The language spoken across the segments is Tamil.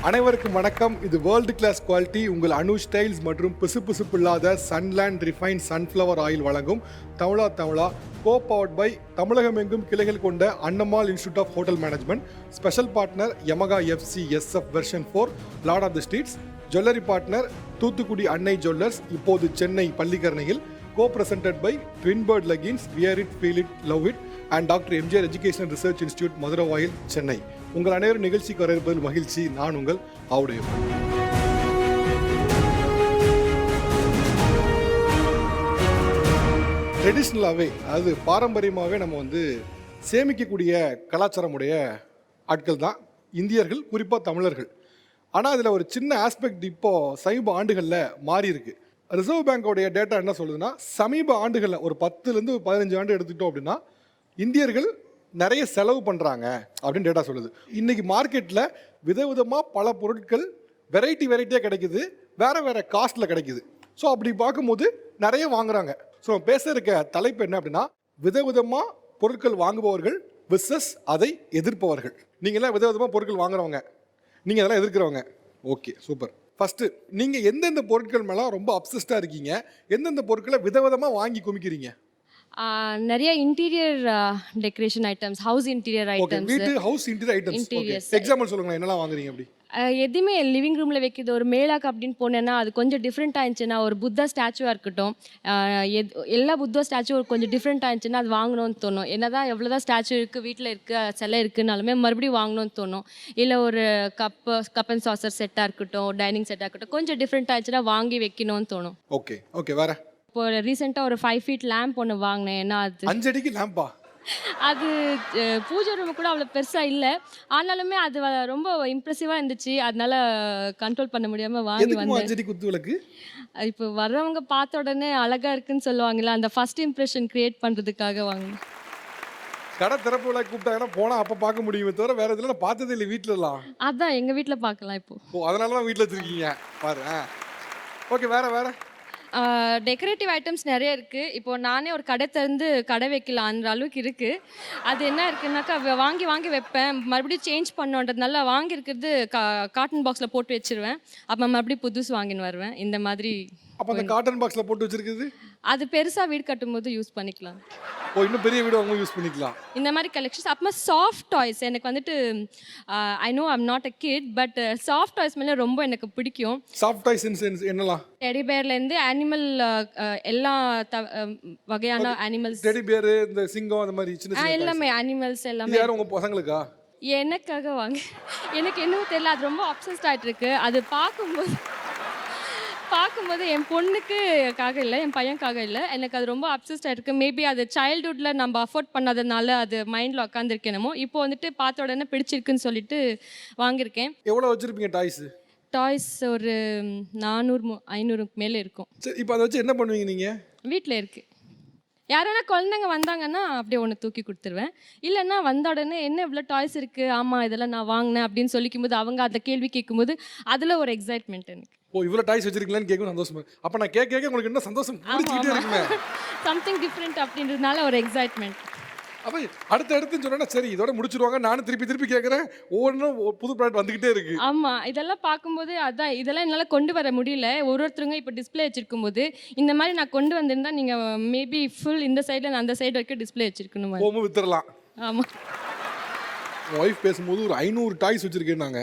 அனைவருக்கும் வணக்கம். இது வேர்ல்டு கிளாஸ் குவாலிட்டி உங்கள் அனு ஸ்டைல்ஸ் மற்றும் பிசுபிசுப்பில்லாத சன்லேண்ட் ரிஃபைன் சன்ஃப்ளவர் ஆயில் வழங்கும் தமிழா கோ பவர்ட் பை தமிழகமெங்கும் கிளைகள் கொண்ட Annamal institute of hotel management. Special partner Yamaha FC SF version 4 Lord of the Streets. Jewellery partner Thoothukudi Annai jewellers, இப்போது சென்னை பள்ளிக்கரணையில். Co presented by twin bird leggings, wear it, feel it, love it and doctor MGR educational research institute, Maduravoyal, Chennai. உங்கள் அனைவரும் நிகழ்ச்சிக்கு வரவேற்பதில் மகிழ்ச்சி. நான் உங்கள் ஆவுடையம். ட்ரெடிஷ்னலாகவே, அதாவது பாரம்பரியமாகவே நம்ம சேமிக்கக்கூடிய கலாச்சாரமுடைய ஆட்கள் தான் இந்தியர்கள், குறிப்பாக தமிழர்கள். ஆனால் அதில் ஒரு சின்ன ஆஸ்பெக்ட் இப்போது சமீப ஆண்டுகளில் மாறி இருக்கு. ரிசர்வ் பேங்கோடைய டேட்டா என்ன சொல்லுதுன்னா, சமீப ஆண்டுகளில் ஒரு 10லேருந்து 15 ஆண்டு எடுத்துக்கிட்டோம் அப்படின்னா இந்தியர்கள் நிறைய செலவு பண்ணுறாங்க அப்படின்னு டேட்டா சொல்லுது. இன்றைக்கி மார்க்கெட்டில் விதவிதமாக பல பொருட்கள் வெரைட்டியாக கிடைக்குது, வேறு காஸ்ட்டில் கிடைக்குது. ஸோ அப்படி பார்க்கும்போது நிறைய வாங்குறாங்க. ஸோ பேச இருக்க தலைப்பு என்ன அப்படின்னா, விதவிதமாக பொருட்கள் வாங்குபவர்கள் விசஸ் அதை எதிர்ப்பவர்கள். நீங்கள்லாம் விதவிதமாக பொருட்கள் வாங்குறவங்க, நீங்கள் அதெல்லாம் எதிர்க்கிறவங்க. Okay, super. ஃபஸ்ட்டு நீங்கள் எந்தெந்த பொருட்கள் மேலே ரொம்ப அப்சஸ்டாக இருக்கீங்க? எந்தெந்த பொருட்களை விதவிதமாக வாங்கி குமிக்கிறீங்க? நிறைய interior decoration items, house interior items, வீட்டு ஹவுஸ் இன்டீரியர் ஐட்டம்ஸ். எக்ஸாம்பிள் சொல்லுங்களேன், என்னெல்லாம் வாங்குறீங்க அப்படி? எதுவுமே லிவிங் ரூமில் வைக்கிறது. ஒரு மேலாக்கு அப்படின்னு போனேன்னா அது கொஞ்சம் டிஃப்ரெண்ட்டாக இருந்துச்சுன்னா, ஒரு புத்தா ஸ்டாச்சுவாக இருக்கட்டும், எல்லா புத்தா ஸ்டாச்சுவும் கொஞ்சம் டிஃப்ரெண்ட்டாக இருந்துச்சுன்னா அது வாங்கணும்னு தோணும். என்னதான் எவ்வளோதான் ஸ்டாச்சு இருக்குது, வீட்டில் இருக்குது, சிலை இருக்குனாலுமே மறுபடியும் வாங்கணும்னு தோணும். இல்லை ஒரு கப் அண்ட் சாசர் செட்டாக இருக்கட்டும், டைனிங் செட்டாக இருக்கட்டும், கொஞ்சம் டிஃப்ரெண்ட்டாக இருந்துச்சுன்னா வாங்கி வைக்கணும்னு தோணும். ஓகே வேற. இப்போ ரீசெண்டாக ஒரு 5 feet லேம்ப் ஒன்று வாங்கினேன். ஏன்னா அது 5 அடிக்கு லேம்பா? அது பூஜை ரூம் கூட அவ்வளோ பெருசாக இல்லை, ஆனாலுமே அது ரொம்ப இம்ப்ரெசிவாக இருந்துச்சு. அதனால கண்ட்ரோல் பண்ண முடியாமல் வாங்கி வந்தேன். 5 அடி குத்து விளக்கு? இப்போ வர்றவங்க பார்த்த உடனே அழகாக இருக்குன்னு சொல்லுவாங்களா, அந்த ஃபர்ஸ்ட் இம்ப்ரெஷன் கிரியேட் பண்ணுறதுக்காக வாங்கினேன். கடை திறப்பு விழா கூப்பிட்டாங்கன்னா போனால் அப்போ பார்க்க முடியுமே தவிர வேறு இதில் நான் பார்த்ததே இல்லை வீட்டிலலாம். அதான் எங்கள் வீட்டில் பார்க்கலாம் இப்போ. அதனால தான் வீட்டில் வச்சுருக்கீங்க பாரு. ஓகே, வேறு டெக்கரேட்டிவ் ஐட்டம்ஸ் நிறைய இருக்குது. இப்போது நானே ஒரு கடை திறந்து கடை வைக்கலான்ற அளவுக்கு இருக்குது. அது என்ன இருக்குன்னாக்கா, வாங்கி வைப்பேன், மறுபடியும் சேஞ்ச் பண்ணோன்றதுனால வாங்கியிருக்கிறது காட்டன் பாக்ஸில் போட்டு வச்சுருவேன். அப்போ மறுபடியும் புதுசு வாங்கின்னு வருவேன். இந்த மாதிரி. அப்போ அந்த காட்டன் பாக்ஸில் போட்டு வச்சுருக்குது அது பெருசாக வீடு கட்டும்போது யூஸ் பண்ணிக்கலாம். இன்னும் பெரிய வீடு வாங்க யூஸ் பண்ணிக்கலாம். இந்த மாதிரி கலெக்ஷன்ஸ். அப்புறமா சாஃப்ட் டாய்ஸ். எனக்கு I know I'm not a kid, but soft toys மேலே ரொம்ப எனக்கு பிடிக்கும். சாஃப்ட் டாய்ஸ் என்னலாம்? டெடி பேர்லேருந்து அனிமல், எல்லா வகையான அனிமல்ஸ். டெடி பேர், இந்த சிங்கம், அந்த மாதிரி சின்ன எல்லாமே அனிமல்ஸ் எல்லாமே. யாரும் உங்கள் பசங்களுக்கா? எனக்காக வாங்க. எனக்கு என்னவோ தெரியல, அது ரொம்ப அப்சஸ்ட் ஆகிட்டு இருக்கு. அது பார்க்கும்போது என் பொண்ணுக்காக இல்லை, என் பையனுக்காக இல்லை, எனக்கு அது ரொம்ப அப்சஸ்டாக இருக்குது. மேபி அது சைல்டுஹுட்டில் நம்ம அஃபோர்ட் பண்ணாதனால அது மைண்டில் உட்காந்துருக்கேனமோ. இப்போ பார்த்த உடனே பிடிச்சிருக்குன்னு சொல்லிட்டு வாங்கியிருக்கேன். எவ்வளோ வச்சுருப்பீங்க டாய்ஸ்? ஒரு 400-500 மேலே இருக்கும். சரி, இப்போ அதை வச்சு என்ன பண்ணுவீங்க நீங்கள்? வீட்டில் இருக்குது. யாரானா குழந்தைங்க வந்தாங்கன்னா அப்படியே ஒன்று தூக்கி கொடுத்துருவேன். இல்லைன்னா வந்த உடனே என்ன இவ்வளோ டாய்ஸ் இருக்குது, ஆமாம் இதெல்லாம் நான் வாங்கினேன் அப்படின்னு சொல்லிக்கும்போது, அவங்க அந்த கேள்வி கேட்கும்போது அதில் ஒரு எக்ஸைட்மெண்ட் எனக்கு. இவ்வளோ டாய்ஸ் வச்சிருக்கீங்களான்னு கேட்கும் சந்தோஷமா? அப்போ நான் கேட்க உங்களுக்கு என்ன சந்தோஷம் பிடிச்சிக்கிட்டே இருக்குமே. சம்திங் டிஃப்ரெண்ட் அப்படின்றதுனால ஒரு எக்ஸைட்மெண்ட். அப்போ அடுத்துன்னு சொன்னா சரி இதோட முடிச்சிருவாங்க. நானும் திருப்பி கேட்குறேன், ஒவ்வொன்றும் புது ப்ராடக்ட் வந்துக்கிட்டே இருக்கு. ஆமாம், இதெல்லாம் பார்க்கும்போது அதான் இதெல்லாம் என்னால் கொண்டு வர முடியல. ஒருத்தருங்க இப்போ டிஸ்பிளே வச்சிருக்கும் போது இந்த மாதிரி நான் கொண்டு வந்திருந்தா நீங்கள் மேபி ஃபுல் இந்த சைடில் அந்த சைடு வரைக்கும் டிஸ்பிளே வச்சிருக்கணும். வித்துடலாம். ஆமாம். ஒய்ஃப் பேசும்போது ஒரு 500 டாய்ஸ் வச்சுருக்கேன்னாங்க.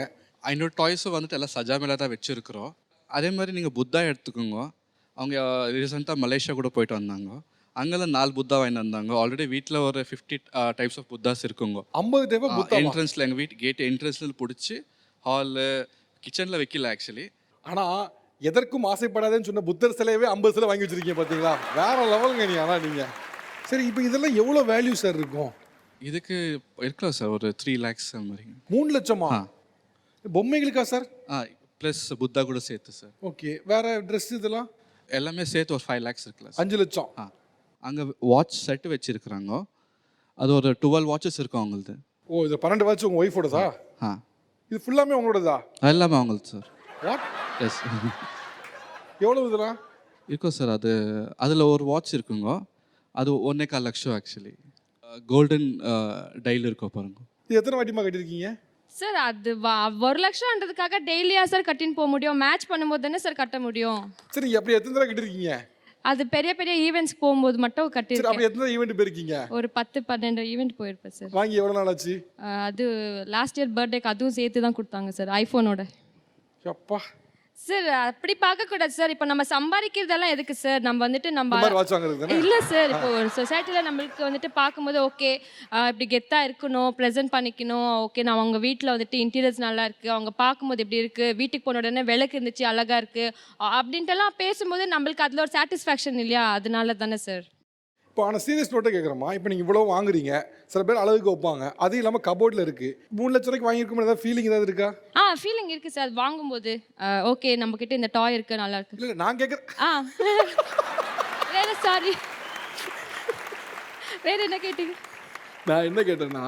500 டாய்ஸும் எல்லாம் சஜாமேல தான் வச்சுருக்குறோம். அதே மாதிரி நீங்கள் புத்தா எடுத்துக்கோங்க. அவங்க ரீசெண்டாக மலேசியா கூட போயிட்டு வந்தாங்க. அங்கெல்லாம் 4 புத்தா வாங்கி வந்தாங்க. ஆல்ரெடி வீட்டில் ஒரு 50 டைப்ஸ் ஆஃப் புத்தாஸ் இருக்குங்க. 50 டைப் என்ட்ரன்ஸில், எங்கள் வீட்டு கேட் என்ட்ரன்ஸில் பிடிச்சி ஹாலு கிச்சனில் வைக்கல ஆக்சுவலி. ஆனால் எதற்கும் ஆசைப்படாதேன்னு சொன்ன புத்தர் சிலையவே 50 சிலை வாங்கி வச்சுருக்கீங்க பார்த்தீங்களா? வேற லெவலுங்க நீ. ஆனால் நீங்கள் சரி, இப்போ இதெல்லாம் எவ்வளோ வேல்யூ சார் இருக்கும்? இதுக்கு இருக்கலாம் சார் ஒரு 3 lakhs மாதிரிங்க. 3 லட்சமா? பொம்மைகளுக்கா சார்? ப்ளஸ் புத்தா கூட சேர்த்து சார். ஓகே, வேற ட்ரெஸ் இதெல்லாம் எல்லாமே சேர்த்து ஒரு 5 lakhs இருக்கலாம். 5 லட்சம். அங்கே வாட்ச் செட்டு வச்சுருக்குறாங்க. அது ஒரு 12 வாட்சஸ் இருக்கும் அவங்களது. இது 12 வாட்ச் உங்கள் ஒய்ஃபோடதா? இது ஃபுல்லாமே உங்களோடதா? எல்லாமே அவங்களது சார். வாட்? எஸ். எவ்வளோ இதெல்லாம் இருக்கும் சார்? அதில் ஒரு வாட்ச் இருக்குங்க. அது 1.25 லட்சம் ஆக்சுவலி. கோல்டன் டைல் இருக்கும் பாருங்க. இது எத்தனை வாட்டிமா கட்டியிருக்கீங்க? சார் அது 1,00,000ன்றதுக்காக டெய்லியா சார் கட்டின்னு போக முடியும்? மேட்ச் பண்ணும்போது தானே சார் கட்ட முடியும். சரி அப்படி எத்தனை தடவை கட்டிருக்கீங்க? அது பெரிய பெரிய ஈவெண்ட்ஸ் போகும்போது மட்டும் சரி கட்டியிருக்கேன். அப்படி எத்தனை ஈவெண்ட் போயிருக்கீங்க? ஒரு 10-12 ஈவெண்ட் போயிருப்பேன் சார். வாங்கி எவ்வளவு நாள் ஆச்சு? அது லாஸ்ட் இயர் பர்த்டேக்கு அதுவும் சேர்த்து தான் கொடுத்தாங்க சார், ஐஃபோனோட. அப்பா சார் அப்படி பார்க்கக்கூடாது சார். இப்போ நம்ம சம்பாதிக்கிறதெல்லாம் எதுக்கு சார்? நம்ம வந்துட்டு இந்த நம்ம மாதிரி வாட்ச் வாங்குறது தானே? இல்லை சார், இப்போ ஒரு சொசைட்டியில் நம்மளுக்கு வந்துட்டு பார்க்கும்போது ஓகே இப்படி கெத்தாக இருக்கணும், ப்ரெசென்ட் பண்ணிக்கணும், ஓகே நான் அவங்க வீட்டில் வந்துட்டு இன்டீரியர்ஸ் நல்லா இருக்குது, அவங்க பார்க்கும்போது எப்படி இருக்குது, வீட்டுக்கு போன உடனே விளக்கு இருந்துச்சு அழகாக இருக்குது அப்படின்ட்டுலாம் பேசும்போது நம்மளுக்கு அதில் ஒரு சாட்டிஸ்ஃபேக்ஷன் இல்லையா? அதனால தானே சார். இப்போ ஆனால் சீரியஸ் நோட்டை கேட்குறோமா, இப்போ நீங்கள் இவ்வளோ வாங்குறீங்க, சில பேர் அழகுக்கு வைப்பாங்க, அது இல்லாமல் கபோர்டில் இருக்குது, 3 லட்ச ரூபாய்க்கு வாங்கியிருக்கும் ஏதாவது ஃபீலிங் ஏதாவது இருக்கா? ஃபீலிங் இருக்குது சார். வாங்கும்போது ஓகே நம்மக்கிட்ட இந்த டாய் இருக்குது, நல்லா இருக்குது. இல்லை நான் கேட்குறேன். வேற சாரி, வேற என்ன கேட்டீங்க? நான் என்ன கேட்டேன்னா,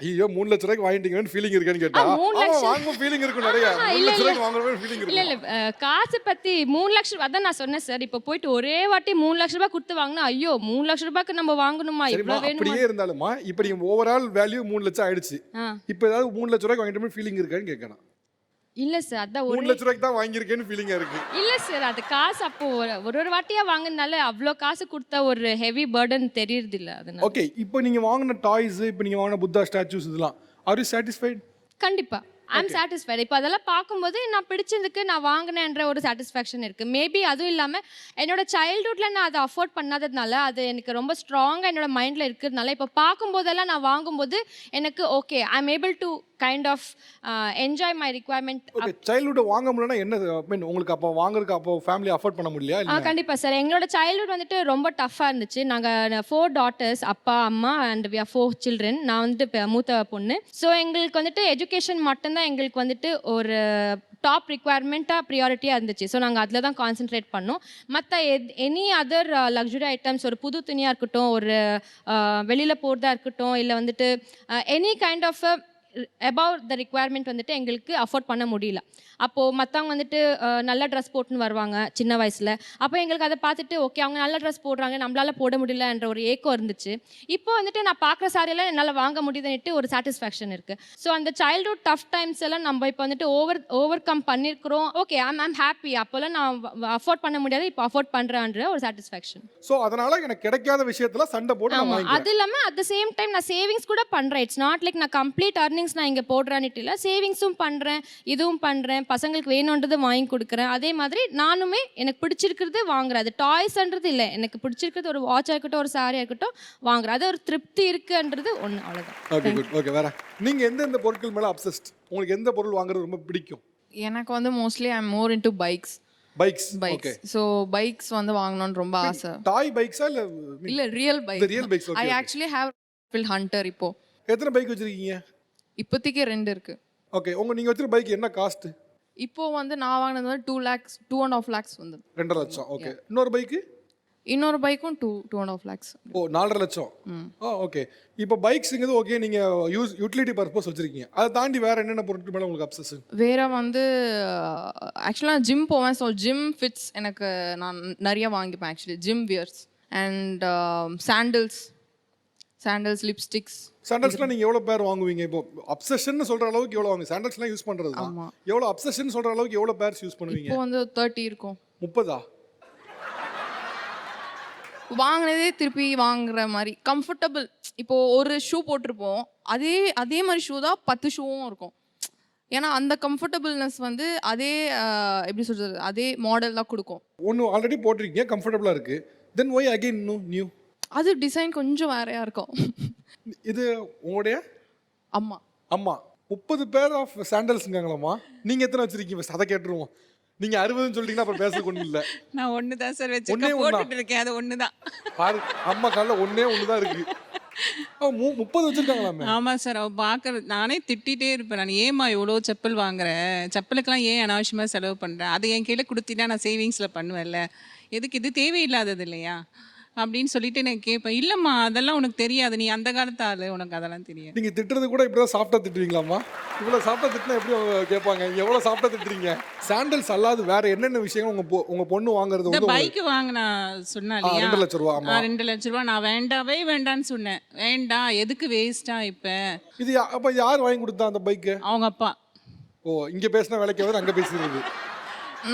ஐயோ 3 லட்ச ரூபாய்க்கு வாங்கிட்டீங்கன்னு ஃபீலிங் இருக்கான்னு கேட்டா, 3 லட்சம் வாங்கும் ஃபீலிங் இருக்கும் நிறைய. 3 லட்ச ரூபாய்க்கு வாங்குற ஃபீலிங் இல்ல இருக்கும். இல்ல காசு பத்தி 3 லட்சம் அதான் நான் சொன்னேன் சார். இப்போ போயிட்டு ஒரே வாட்டி 3 லட்ச ரூபாய் கொடுத்து வாங்கினா ஐயோ 3 லட்ச ரூபாய்க்கு நம்ம வாங்கணுமா, சரிம்மா, இவ்வளவு வேணுமா? அப்படியே இருந்தாலுமா இப்போ நீங்கள் ஓவரால் வேல்யூ 3 லட்சம் ஆயிடுச்சு, இப்போ ஏதாவது 3 லட்ச ரூபாய்க்கு வாங்கிட்டு ஃபீலிங் இருக்கான்னு கேட்கணும். இல்ல சார், அதான் 3 லட்ச ரூபாய்க்கு தான் வாங்கியிருக்கேன்னு ஃபீலிங்கா இருக்கு. இல்ல சார், அது காசு அப்போ ஒரு வாட்டியா வாங்கினால அவ்வளோ காசு கொடுத்தா ஒரு ஹெவி பர்டன் தெரியுது இல்ல, அதனால. ஓகே, இப்போ நீங்கள் வாங்கின டாய்ஸ், இப்போ நீங்கள் வாங்கின புத்தா ஸ்டாச்சூஸ் இதெல்லாம் ஆர் யூ சாட்டிஸ்ஃபைட்? கண்டிப்பா ஐ எம் சாட்டிஸ்ஃபைட். இப்போ அதெல்லாம் பார்க்கும்போது நான் பிடிச்சதுக்கு நான் வாங்கினேன்ற ஒரு சாட்டிஸ்ஃபேக்ஷன் இருக்குது. மேபி அதுவும் இல்லாமல் என்னோட சைல்ட்ஹுட்டில் நான் அதை அஃபோர்ட் பண்ணாததுனால அது எனக்கு ரொம்ப ஸ்ட்ராங்காக என்னோட மைண்டில் இருக்கிறதுனால இப்போ பார்க்கும்போதெல்லாம் நான் வாங்கும்போது எனக்கு okay I am able to kind of enjoy my requirement. Okay, childhood வாங்க முடியலன்னா என்ன மீன் உங்களுக்கு அப்போ வாங்குறதுக்கு அப்போ ஃபேமிலி அஃபோர்ட் பண்ண முடியலையா? இல்லை கண்டிப்பாக சார், எங்களோட சைல்ட்ஹுட் வந்துட்டு ரொம்ப டஃப்பாக இருந்துச்சு. நாங்கள் 4 daughters, அப்பா அம்மா அண்ட் வி ஆர் 4 children. நான் வந்துட்டு இப்போ மூத்த பொண்ணு. ஸோ எங்களுக்கு வந்துட்டு எஜுகேஷன் மட்டும்தான் எங்களுக்கு வந்துட்டு ஒரு டாப் ரிக்வயர்மெண்ட்டாக ப்ரியாரிட்டியாக இருந்துச்சு. ஸோ நாங்கள் அதில் தான் கான்சென்ட்ரேட் பண்ணோம். மற்ற எனி அதர் லக்ஸுரி ஐட்டம்ஸ், ஒரு புது துணியாக இருக்கட்டும், ஒரு வெளியில் போகிறதா இருக்கட்டும், இல்லை வந்துட்டு any kind of about the requirement வந்துட்டு எங்களுக்கு அஃபோர்ட் பண்ண முடியல. அப்போது மற்றவங்க வந்துட்டு நல்ல ட்ரெஸ் போட்டுன்னு வருவாங்க சின்ன வயசில். அப்போ எங்களுக்கு அதை பார்த்துட்டு ஓகே அவங்க நல்ல ட்ரெஸ் போடுறாங்க, நம்மளால் போட முடியலன்ற ஒரு ஏக்கம் இருந்துச்சு. இப்போ வந்துட்டு நான் பார்க்குற சாரியெல்லாம் என்னால் வாங்க முடியுதுன்னுட்டு ஒரு சாட்டிஸ்ஃபேக்ஷன் இருக்குது. ஸோ அந்த சைல்ட்ஹுட் டஃப் டைம்ஸ் எல்லாம் நம்ம இப்போ வந்துட்டு ஓவர் கம் பண்ணியிருக்கிறோம். Okay I'm happy. அப்போல்லாம் நான் அஃபோர்ட் பண்ண முடியாது, இப்போ அஃபோர்ட் பண்ணுறேன்ற ஒரு சாட்டிஸ்ஃபேக்ஷன். ஸோ அதனால் எனக்கு கிடைக்காத விஷயத்தில் சண்டை போட்டு நான் வாங்கிக்கிறேன். அது இல்லாமல் அட் த சேம் டைம் நான் சேவிங்ஸ் கூட பண்ணுறேன். இட்ஸ் நாட் லைக் நான் கம்ப்ளீட் அர்னிங்ஸ் நான் இங்கே போடுறான்ட்டு இல்லை, சேவிங்ஸும் பண்ணுறேன், இதுவும் பண்ணுறேன், பசங்களுக்கு வேணுன்றது வாங்கி கொடுக்குறேன். அதே மாதிரி நானுமே எனக்கு பிடிச்சிருக்கிறது வாங்குறேன். அது டாய்ஸ்ன்றது இல்லை, எனக்கு பிடிச்சிருக்கிறது ஒரு வாட்சாக இருக்கட்டும், ஒரு சாரியாக இருக்கட்டும் வாங்குறேன். அது ஒரு திருப்தி இருக்குன்றது ஒன்று, அவ்வளோதான். Okay good. ஓகே, வேற நீங்கள் எந்தெந்த பொருட்கள் மேலே அப்சஸ்ட்? உங்களுக்கு எந்த பொருள் வாங்குறது ரொம்ப பிடிக்கும்? எனக்கு வந்து mostly I am more into bikes. Bikes. Okay, so bikes வந்து வாங்கணும்னு ரொம்ப ஆசை. டாய் பைக்ஸா இல்லை real bike. Real bikes. I actually have Hunter. இப்போ எத்தனை பைக் வச்சிருக்கீங்க? இப்போதைக்கு 2 இருக்கு. ஓகே, நீங்கள் வச்சிருக்க பைக் என்ன காஸ்ட்? இப்போ வந்து நான் வாங்கினது வந்து 2 lakhs 2.5 lakhs வந்து 2.5 லட்சம். ஓகே, இன்னொரு பைக்கு? இன்னொரு பைக்கும் 2.5 lakhs. ஓ 4.5 லட்சம். ஓகே, இப்போ பைக்ஸுங்கிறது ஓகே, நீங்கள் யூட்டிலிட்டி பர்பஸ் வச்சிருக்கீங்க. அதை தாண்டி வேற என்னென்ன பொருட்கள் மேலே உங்களுக்கு அப்சஷன்? வேற வந்து ஆக்சுவலாக ஜிம் போவேன். ஸோ ஜிம் ஃபிட்ஸ் எனக்கு நான் நிறைய வாங்கிப்பேன் actually. Gym wears and sandals, lipsticks. சாண்டல்ஸ்லாம் நீங்கள் எவ்வளோ பேர் வாங்குவீங்க? இப்போ அப்சஷன் சொல்கிற அளவுக்கு எவ்வளோ வாங்குவீங்க? சாண்டல்ஸ்லாம் யூஸ் பண்ணுறது தான். எவ்வளோ அப்சஷன் சொல்கிற அளவுக்கு எவ்வளோ பேர்ஸ் யூஸ் பண்ணுவீங்க? இப்போ வந்து 30 இருக்கும். 30ஆ? வாங்கினதே திருப்பி வாங்குற மாதிரி கம்ஃபர்டபுள். இப்போது ஒரு ஷூ போட்டிருப்போம், அதே மாதிரி ஷூ தான் 10 ஷூவும் இருக்கும். ஏன்னா அந்த கம்ஃபர்டபுள்னஸ் வந்து அதே எப்படி சொல்கிறது, அதே மாடல் தான் கொடுக்கும். ஒன்று ஆல்ரெடி போட்டிருக்கீங்க, கம்ஃபர்டபுளாக இருக்குது, தென் ஒய் அகெயின் நியூ? அது டிசைன் கொஞ்சம் வேறையாக இருக்கும். இது உங்களுடைய அம்மா 30 பேர் ஆஃப் சாண்டல்ஸுங்காங்களாம்மா. நீங்கள் எத்தனை வச்சிருக்கீங்க? அதை கேட்டுருவோம். நீங்கள் 60ன்னு சொல்லிட்டீங்கன்னா அப்புறம் பேச ஒன்றும் இல்லை. நான் ஒன்று தான் சார் வச்சிருக்கேன், போட்டுட்டு இருக்கேன். அது ஒன்று தான். பாரு, அம்மா காலில் ஒன்று தான் இருக்குது. 30 வச்சுருக்காங்களாமே. ஆமாம் சார், அவள் பார்க்குறது நானே திட்டிகிட்டே இருப்பேன். நான் ஏம்மா இவ்வளோ செப்பல் வாங்குறேன், செப்பலுக்கெல்லாம் ஏன் அனாவசியமாக செலவு பண்ணுறேன், அதை என் கீழே கொடுத்தீங்கன்னா நான் சேவிங்ஸில் பண்ணுவேன்ல, எதுக்கு இது தேவையில்லாதது இல்லையா அப்படின்னு சொல்லிட்டு நான் கேட்பேன். இல்லைம்மா அதெல்லாம் உனக்கு தெரியாது, நீ அந்த காலத்து ஆளு, உனக்கு அதெல்லாம் தெரியாது. நீங்க திட்டுறது கூட இப்படிதான் சாஃப்டா திட்டுவீங்களாம்மா? இவ்வளவு சாஃப்டா திட்டினா எப்படி அவங்க கேட்பாங்க? நீங்க எவ்வளவு சாஃப்டா திட்டுறீங்க? சாண்டல்ஸ் அல்லாது வேற என்னென்ன விஷயங்கள் உங்க பொண்ணு வாங்குறது இந்த வந்து பைக் வாங்கினா சொன்னா இல்லையா, 2 லட்சம் ரூபா. ஆமா. 2 லட்ச ரூபா நான் வேண்டான்னு சொன்னேன். வேண்டாம், எதுக்கு வேஸ்டா இப்ப. இது அப்ப யார் வாங்கி கொடுத்தா அந்த பைக்கு? அவங்க அப்பா. ஓ, இங்க பேசினா வேலைக்கு ஆகுது, அங்க பேசுறது.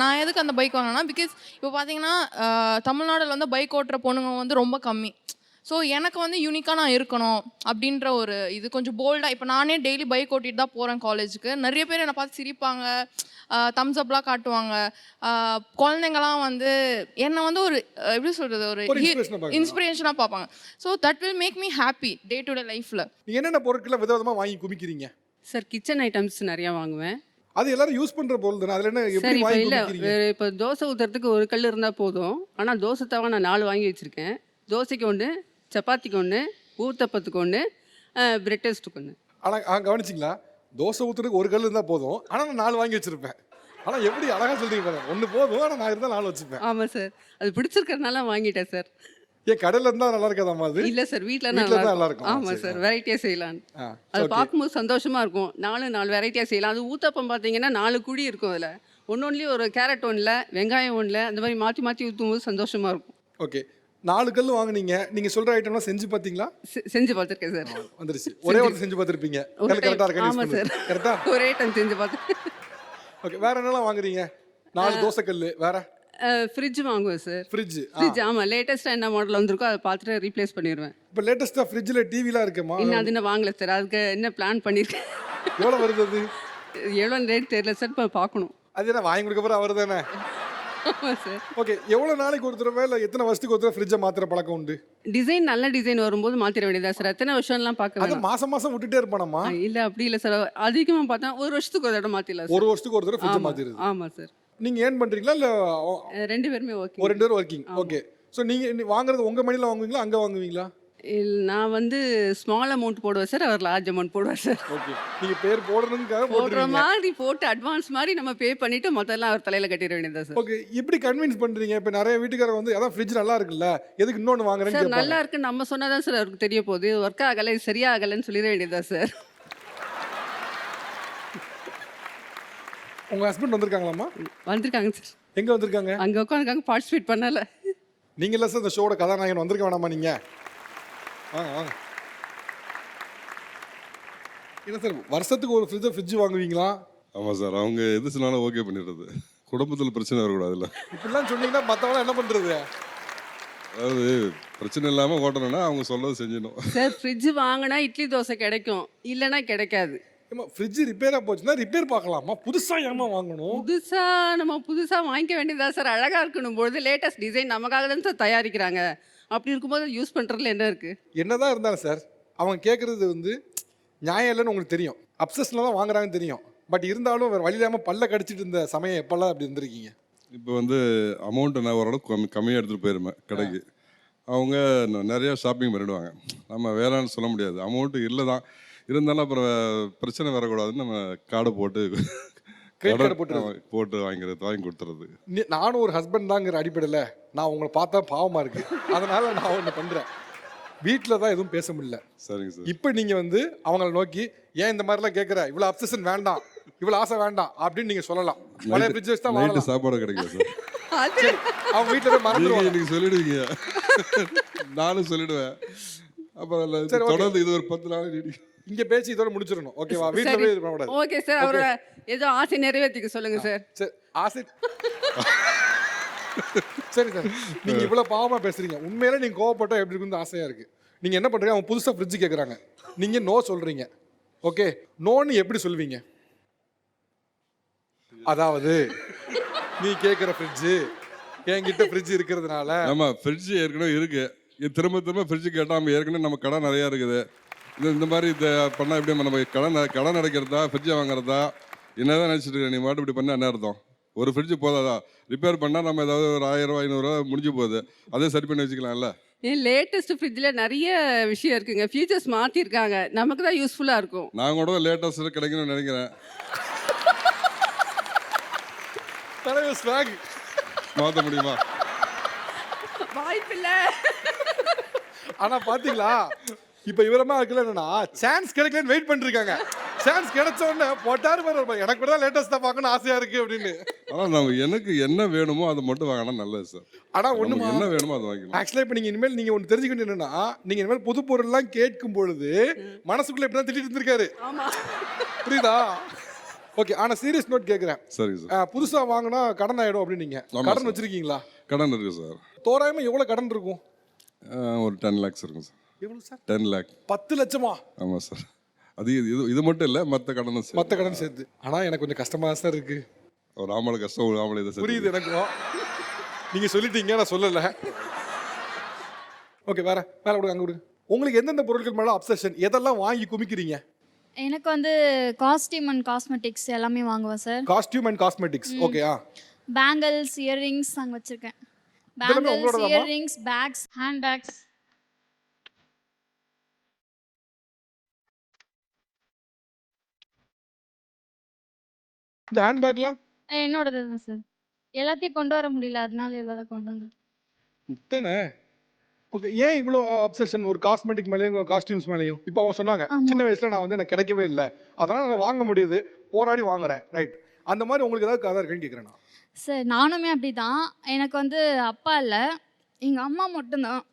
நான் எதுக்கு அந்த பைக் வாங்கினேன்னா, பிகாஸ் இப்போ பார்த்தீங்கன்னா தமிழ்நாடுல வந்து பைக் ஓட்டுற பொண்ணுங்க வந்து ரொம்ப கம்மி. ஸோ எனக்கு வந்து யூனிக்காக நான் இருக்கணும் அப்படின்ற ஒரு இது கொஞ்சம் போல்டாக. இப்போ நானே டெய்லி பைக் ஓட்டிட்டு தான் போகிறேன் காலேஜுக்கு. நிறைய பேர் என்னை பார்த்து சிரிப்பாங்க, தம்ஸ் அப்லாம் காட்டுவாங்க. குழந்தைங்கலாம் வந்து என்னை வந்து ஒரு எப்படி சொல்கிறது, ஒரு இன்ஸ்பிரேஷனாக பார்ப்பாங்க. So that will make me happy day to day லைஃப்பில். நீங்க என்னென்ன பொருட்களை விதவிதமா வாங்கி குமிக்கிறீங்க? சார் கிச்சன் ஐட்டம்ஸ் நிறையா வாங்குவேன். அது எல்லாரும் யூஸ் பண்ற பொருள் தானே, அதுல என்ன சார் எப்படி இப்போ வாங்கி இல்லை, குமிக்கிறீங்க? இப்போ தோசை ஊற்றுறதுக்கு ஒரு கல் இருந்தால் போதும். ஆனால் தோசை தவா நான் 4 வாங்கி வச்சுருக்கேன். தோசைக்கு 1, சப்பாத்திக்கு 1, ஊத்தப்பத்துக்கு 1, பிரெட் டோஸ்ட்டுக்கு 1. ஆனா கவனிச்சிங்களா? தோசை ஊத்துறதுக்கு ஒரு கல் இருந்தா போதும், ஆனா நான் 4 வாங்கி வச்சிருப்பேன். ஆனா எப்படி அழகா சொல்றீங்க பாருங்க. 1 போதும், ஆனா நான் இருந்தா 4 வச்சுப்பேன். ஆமாம் சார், அது பிடிச்சிருக்கறனால வாங்கிட்டேன் சார். ஏன் கடையில இருந்தா நல்லா இருக்காதாம்மா அது? இல்லை சார், வீட்டில் வீட்ல தான் நல்லா நல்லா இருக்கும். இருக்கும். ஆமாம் சார், வெரைட்டியாக செய்யலாம். அது பார்க்கும்போது சந்தோஷமா இருக்கும். 4 வெரைட்டியாக செய்யலாம். அது ஊத்தப்பம் பார்த்தீங்கன்னா 4 குழி இருக்கும். அதில் ஒன்னொன்றுலேயும் ஒரு கேரட் 1ல, வெங்காயம் 1ல, அந்த மாதிரி மாற்றி மாற்றி ஊற்றும்போது சந்தோஷமா இருக்கும். ஓகே, 4 கல் வாங்குனீங்க. நீங்க சொல்ற ஐட்டம்லாம் செஞ்சு பாத்தீங்களா? செஞ்சு பார்த்துருக்கேன் சார். வந்துருச்சு. ஒரே ஒரு செஞ்சு பார்த்திருப்பீங்க. கல் கரெக்டா இருக்கா? ஆமாம் சார், கரெக்டா? ஒரே டைம் செஞ்சு பார்த்து. ஓகே, வேற என்னலாம் வாங்குறீங்க? 4 தோசை கல், வேற ஃப்ரிட்ஜ் வாங்குவேன் சார். ஃப்ரிட்ஜ். ஃப்ரிட்ஜ் ஆமாம், லேட்டஸ்ட்டாக என்ன மாடல் வந்திருக்கோ அதை பார்த்துட்டு ரீப்ளேஸ் பண்ணிடுவேன். இப்போ லேட்டஸ்டா ஃப்ரிட்ஜ்ல டிவிலாம் இருக்குமா? இன்னும் அது இன்னும் வாங்கல சார். அதுக்கு என்ன பிளான் பண்ணியிருக்கேன். எவ்வளவு வருது அது? எவ்வளோ ரேட் தெரியல சார், இப்போ பார்க்கணும். அது என்ன வாங்கி கொடுக்க போற அவர் தானே? ஆமாம் சார். ஓகே, எவ்வளவு நாளைக்கு ஒரு தடவை இல்லை எத்தனை வருஷத்துக்கு ஒரு தடவை ஃப்ரிட்ஜை மாத்திர பழக்கம் உண்டு? டிசைன் நல்ல டிசைன் வரும்போது மாற்றிட வேண்டியதா சார். எத்தனை வருஷம்லாம் பார்க்க அது வேணாம். மாசம் மாசம் விட்டுட்டே இருப்பானம்மா? இல்லை அப்படி இல்லை சார், அதிகமாக பார்த்தா ஒரு வருஷத்துக்கு ஒரு தடவை மாற்றிடலாம் சார். ஒரு வருஷத்துக்கு ஒரு தடவை ஃப்ரிட்ஜை ஆமாம் மாத்திருது. ஆமாம் சார். நீங்க ஏர்ன் பண்றீங்களா இல்ல 2 பேருமே ஓகே. ஒரு 2 பேரும் ஒர்க்கிங்? ஓகே. ஸோ நீங்க வாங்குறது உங்க மணில வாங்குவீங்களா அங்க வாங்குவீங்களா? நான் வந்து ஸ்மால் அமௌண்ட் போடுவேன் சார், அவர் லார்ஜ் அமௌண்ட் போடுவார் சார். ஓகே, நீங்க பேர் போடணும்னுக்காக போடுற போடுறீங்க. மாதிரி போட்டு அட்வான்ஸ் மாதிரி நம்ம பே பண்ணிட்டு மொத்தம்லாம் அவர் தலையில் கட்டிட வேண்டியதா சார். ஓகே, எப்படி கன்வின்ஸ் பண்றீங்க? இப்போ நிறைய வீட்டுக்காரங்க வந்து அதான் ஃப்ரிட்ஜ் நல்லா இருக்குல்ல, எதுக்கு இன்னொன்னு வாங்குறேன்னு சார் கேட்பாங்க. நல்லா இருக்குன்னு நம்ம சொன்னாதான் சார் அவருக்கு தெரிய போகுது. ஒர்க் ஆகலை, இது சரியா ஆகலைன்னு சொல்லிட வேண்டியதா சார். உங்க ஹஸ்பண்ட் வந்திருக்காங்களாம்மா? வந்திருக்காங்க சார். எங்க வந்திருக்காங்க? அங்கே உட்காந்துருக்காங்க, பார்ட்டிசிபேட் பண்ணல. நீங்க இல்ல சார் இந்த ஷோட கதாநாயகன், வந்திருக்க வேணாமா நீங்க? வாங்க வாங்க. என்ன சார் வருஷத்துக்கு ஒரு ஃப்ரிட்ஜ் வாங்குவீங்களா? ஆமாம் சார், அவங்க எது சொன்னாலும் ஓகே பண்ணிடுறது. குடும்பத்தில் பிரச்சனை வரக்கூடாதுல்ல. இப்படிலாம் சொன்னீங்கன்னா மற்றவங்க என்ன பண்றது? அதாவது பிரச்சனை இல்லாமல் ஓட்டணும்னா அவங்க சொல்லதை செஞ்சிடணும். சார் ஃப்ரிட்ஜ் வாங்கினா இட்லி தோசை கிடைக்கும், இல்லைன்னா கிடைக்காது. ஏமா ஃப்ரிட்ஜ் ரிப்பேரா போச்சுன்னா ரிப்பேர் பார்க்கலாமா? புதுசா ஏமா வாங்கணும்? நம்ம புதுசாக வாங்கிக்க வேண்டியதா சார். அழகாக இருக்கணும் பொழுது லேட்டஸ்ட் டிசைன் நமக்காக தான் சார் தயாரிக்கிறாங்க. அப்படி இருக்கும்போது யூஸ் பண்ணுறதுல என்ன இருக்குது? என்னதான் இருந்தாலும் சார் அவங்க கேட்குறது வந்து நியாயம் இல்லைன்னு உங்களுக்கு தெரியும். அப்சஸ்ல தான் வாங்குறாங்கன்னு தெரியும். பட் இருந்தாலும் வேறு வழி இல்லாமல் பல்ல கடிச்சிட்டு இருந்த சமயம் எப்போல்லாம் அப்படி இருந்திருக்கீங்க? இப்போ வந்து அமௌண்ட்டு நான் ஓரளவுக்கு கம்மியாக எடுத்துகிட்டு போயிருவேன் கடைக்கு. அவங்க நிறையா ஷாப்பிங் பண்ணிடுவாங்க. நம்ம வேணான்னு சொல்ல முடியாது. அமௌண்ட்டு இல்லை தான், இருந்தாலும் அப்புறம் பிரச்சனை வரக்கூடாதுன்னு நம்ம கார்டு போட்டு போட்டு வாங்கி கொடுத்துறது. நானும் ஒரு ஹஸ்பண்ட் தாங்கிற அடிப்படையில் நான் உங்களை பார்த்தா பாவமாக இருக்குது, அதனால் நான் ஒன்று பண்ணுறேன். வீட்டில் தான் எதுவும் பேச முடியல. சரிங்க சார். இப்போ நீங்கள் வந்து அவங்கள நோக்கி ஏன் இந்த மாதிரிலாம் கேட்குற, இவ்வளோ அப்சஷன் வேண்டாம், இவ்வளோ ஆசை வேண்டாம் அப்படின்னு நீங்கள் சொல்லலாம். பழைய ஃப்ரிட்ஜ் வச்சு தான் நைட்டு வாங்கலாம். சாப்பாடு கிடைக்கல சார். சரி, அவங்க வீட்டில் போய் மறந்துடுவாங்க. நீங்கள் சொல்லிடுவீங்க, நானும் சொல்லிடுவேன். அப்புறம் சரி, okay. தொடர்ந்து இது ஒரு 10 நாள் நீடிக்கும். இங்கே பேசி இதோட முடிச்சிடணும். ஓகேவா? வீட்டில் போய் இது பண்ணக்கூடாது. ஓகே சார், அவரை ஏதோ ஆசை நிறைவேற்றிக்க சொல்லுங்க சார். சரி ஆசை. சரி சார், நீங்க இவ்வளவு பாவமா பேசுறீங்க. உண்மையில நீங்க கோவப்பட்டா எப்படி இருக்குன்னு ஆசையா இருக்கு. நீங்க என்ன பண்றீங்க? அவங்க புதுசா ஃப்ரிட்ஜ் கேக்குறாங்க, நீங்க நோ சொல்றீங்க. ஓகே, நோன்னு எப்படி சொல்வீங்க? அதாவது நீ கேக்குற ஃப்ரிட்ஜ் என்கிட்ட ஃப்ரிட்ஜ் இருக்கிறதுனால. நம்ம ஃப்ரிட்ஜ் ஏற்கனவே இருக்கு, திரும்ப திரும்ப ஃப்ரிட்ஜ் கேட்டால் நம்ம ஏற்கனவே நம்ம கடை நிறையா இருக்குது. இந்த மாதிரி இதை பண்ணால் எப்படி நம்ம கடன் அடைக்கிறதா ஃப்ரிட்ஜை வாங்குறதா என்னதான் நினச்சிட்டு இருக்க? நீ மாட்டு இப்படி பண்ணால் என்ன அர்த்தம்? ஒரு ஃப்ரிட்ஜ் போதாதா? ரிப்பேர் பண்ணால் நம்ம ஏதாவது ஒரு 1000 500 முடிஞ்சு போகுது, அதே சரி பண்ணி வச்சுக்கலாம்ல. ஏன் லேட்டஸ்ட் ஃப்ரிட்ஜில் நிறைய விஷயம் இருக்குங்க, ஃபியூச்சர்ஸ் மாற்றிருக்காங்க, நமக்கு தான் யூஸ்ஃபுல்லாக இருக்கும். நான் கூட லேட்டஸ்ட் கிடைக்கணும்னு நினைக்கிறேன். தலைவர் ஸ்வாக் மாற்ற முடியுமா? வாய்ப்பில்லை. ஆனா பாத்தீங்களா இப்ப இவரமா இருக்குல்ல என்னன்னா சான்ஸ் கிடைக்கலன்னு வெயிட் பண்ணிருக்காங்க. சான்ஸ் கிடைச்ச உடனே போட்டாரு பாரு, எனக்கு கூட லேட்டஸ்டா பார்க்கணும் ஆசையா இருக்கு அப்படின்னு. ஆனால் நம்ம எனக்கு என்ன வேணுமோ அதை மட்டும் வாங்கினா நல்லது சார். ஆனா நமக்கு ஒண்ணுமா, என்ன வேணுமோ அதை வாங்கிக்கலாம். ஆக்சுவலா இப்ப நீங்க இனிமேல் நீங்க ஒன்று தெரிஞ்சுக்கணும் என்னன்னா, நீங்க இனிமேல் புது பொருள்லாம் கேட்கும் பொழுது மனசுக்குள்ள இப்படிதான் திட்டிட்டு இருந்திருக்காரு. ஆமா. புரியுதா? ஓகே. ஆனா சீரியஸ் நோட் கேக்குறேன். சரிங்க சார். புதுசா வாங்கினா கடன் ஆயிடும் அப்படின்னு நீங்க ஆமா கடன் சார். வச்சிருக்கீங்களா? கடன் இருக்கு சார். தோராயமா எவ்வளவு கடன் இருக்கும்? ஒரு 10 lakhs இருக்கும் சார். எவ்வளவு சார்? 10 lakh. 10 லட்சமா? ஆமாம் சார். அது இது மட்டும் இல்லை, மற்ற கடனும் சார். மத்த கடன் சேர்த்து. ஆனா எனக்கு கொஞ்சம் கஷ்டமா தான் சார் இருக்கு. ஒரு ஆம்பளை கஷ்டம், ஒரு ஆம்பளை இதை புரியுது எனக்கும். நீங்க சொல்லிட்டீங்க, நான் சொல்லல. ஓகே, வேற வேற விடுங்க, அங்க விடுங்க. உங்களுக்கு எந்தெந்த பொருட்கள் மேல அப்சஷன், எதெல்லாம் வாங்கி குமிக்கிறீங்க? எனக்கு வந்து காஸ்டியூம் அண்ட் காஸ்மெட்டிக்ஸ் எல்லாமே வாங்குவேன் sir. Costume and cosmetics. Okay. Bangles, earrings அங்கே வச்சுருக்கேன். இதெல்லாமே பேங்கிள்ஸ், உங்களோடதாம்மா? Earrings, bags, hand bags. இந்த ஹேண்ட்பேக்லாம் என்னோடது தான் சார். எல்லாத்தையும் கொண்டு வர முடியல, அதனால எல்லாத்தையும் கொண்டு வந்து. இத்தனை. ஓகே. ஏன் இவ்வளோ அப்சஷன் ஒரு காஸ்மெட்டிக் மேலேயும் காஸ்டியூம்ஸ் மேலேயும்? இப்போ அவங்க சொன்னாங்க ஆமா. சின்ன வயசுல நான் வந்து எனக்கு கிடைக்கவே இல்லை, அதனால நான் வாங்க முடியுது, போராடி வாங்குறேன். ரைட். அந்த மாதிரி உங்களுக்கு ஏதாவது கதை இருக்குன்னு கேட்குறேன் நான். சார் நானுமே அப்படி தான். எனக்கு வந்து அப்பா இல்லை, எங்கள் அம்மா மட்டும்தான்.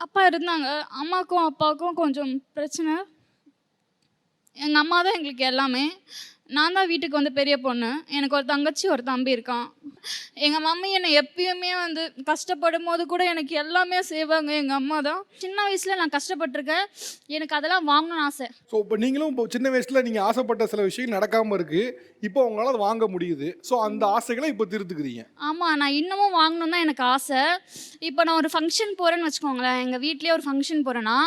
அப்பா இருந்தாங்க, அம்மாவுக்கும் அப்பாவுக்கும் கொஞ்சம் பிரச்சனை. எங்கள் அம்மா தான் எங்களுக்கு எல்லாமே. நான் தான் வீட்டுக்கு வந்து பெரிய பொண்ணு. எனக்கு ஒரு தங்கச்சி, ஒரு தம்பி இருக்கான். எங்கள் மம்மி என்னை எப்பயுமே வந்து கஷ்டப்படும் போது கூட எனக்கு எல்லாமே செய்வாங்க எங்கள் அம்மா தான். சின்ன வயசில் நான் கஷ்டப்பட்டிருக்கேன், எனக்கு அதெல்லாம் வாங்கணும்னு ஆசை. ஸோ இப்போ நீங்களும் இப்போ சின்ன வயசுல நீங்கள் ஆசைப்பட்ட சில விஷயம் நடக்காமல் இருக்கு, இப்போ உங்களால் அதை வாங்க முடியுது. ஸோ அந்த ஆசைகளை இப்போ தீர்த்துக்கிறீங்க. ஆமாம், நான் இன்னமும் வாங்கணும் தான் எனக்கு ஆசை. இப்போ நான் ஒரு ஃபங்க்ஷன் போகிறேன்னு வச்சுக்கோங்களேன், எங்கள் வீட்லேயே ஒரு ஃபங்க்ஷன் போகிறேன்னா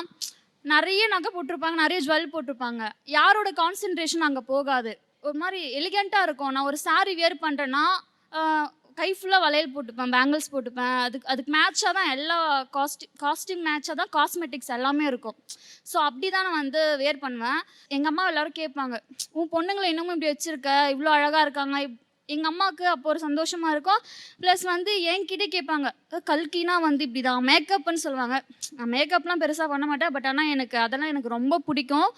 நிறைய நகை போட்டிருப்பாங்க, நிறைய ஜுவல் போட்டிருப்பாங்க. யாரோட கான்சென்ட்ரேஷன் அங்கே போகாது. ஒரு மாதிரி எலிகெண்ட்டாக இருக்கும். நான் ஒரு saree வியர் பண்ணுறேன்னா கை ஃபுல்லாக வளையல் போட்டுப்பேன், பேங்கிள்ஸ் போட்டுப்பேன். அதுக்கு மேட்சாக தான் எல்லா காஸ்டியூம் மேட்சாக தான் காஸ்மெட்டிக்ஸ் எல்லாமே இருக்கும். ஸோ அப்படி தான் நான் வந்து வேர் பண்ணுவேன். எங்கள் அம்மா எல்லோரும் கேட்பாங்க, உன் பொண்ணுங்களை இன்னமும் இப்படி வச்சுருக்க, இவ்வளோ அழகாக இருக்காங்க. எங்கள் அம்மாவுக்கு அப்போ ஒரு சந்தோஷமாக இருக்கும். ப்ளஸ் வந்து என்கிட்ட கேட்பாங்க, கல்கினா வந்து இப்படி தான் மேக்கப்னு சொல்லுவாங்க. நான் மேக்கப்லாம் பெருசாக பண்ண மாட்டேன், பட் ஆனால் எனக்கு அதெல்லாம் எனக்கு ரொம்ப பிடிக்கும்.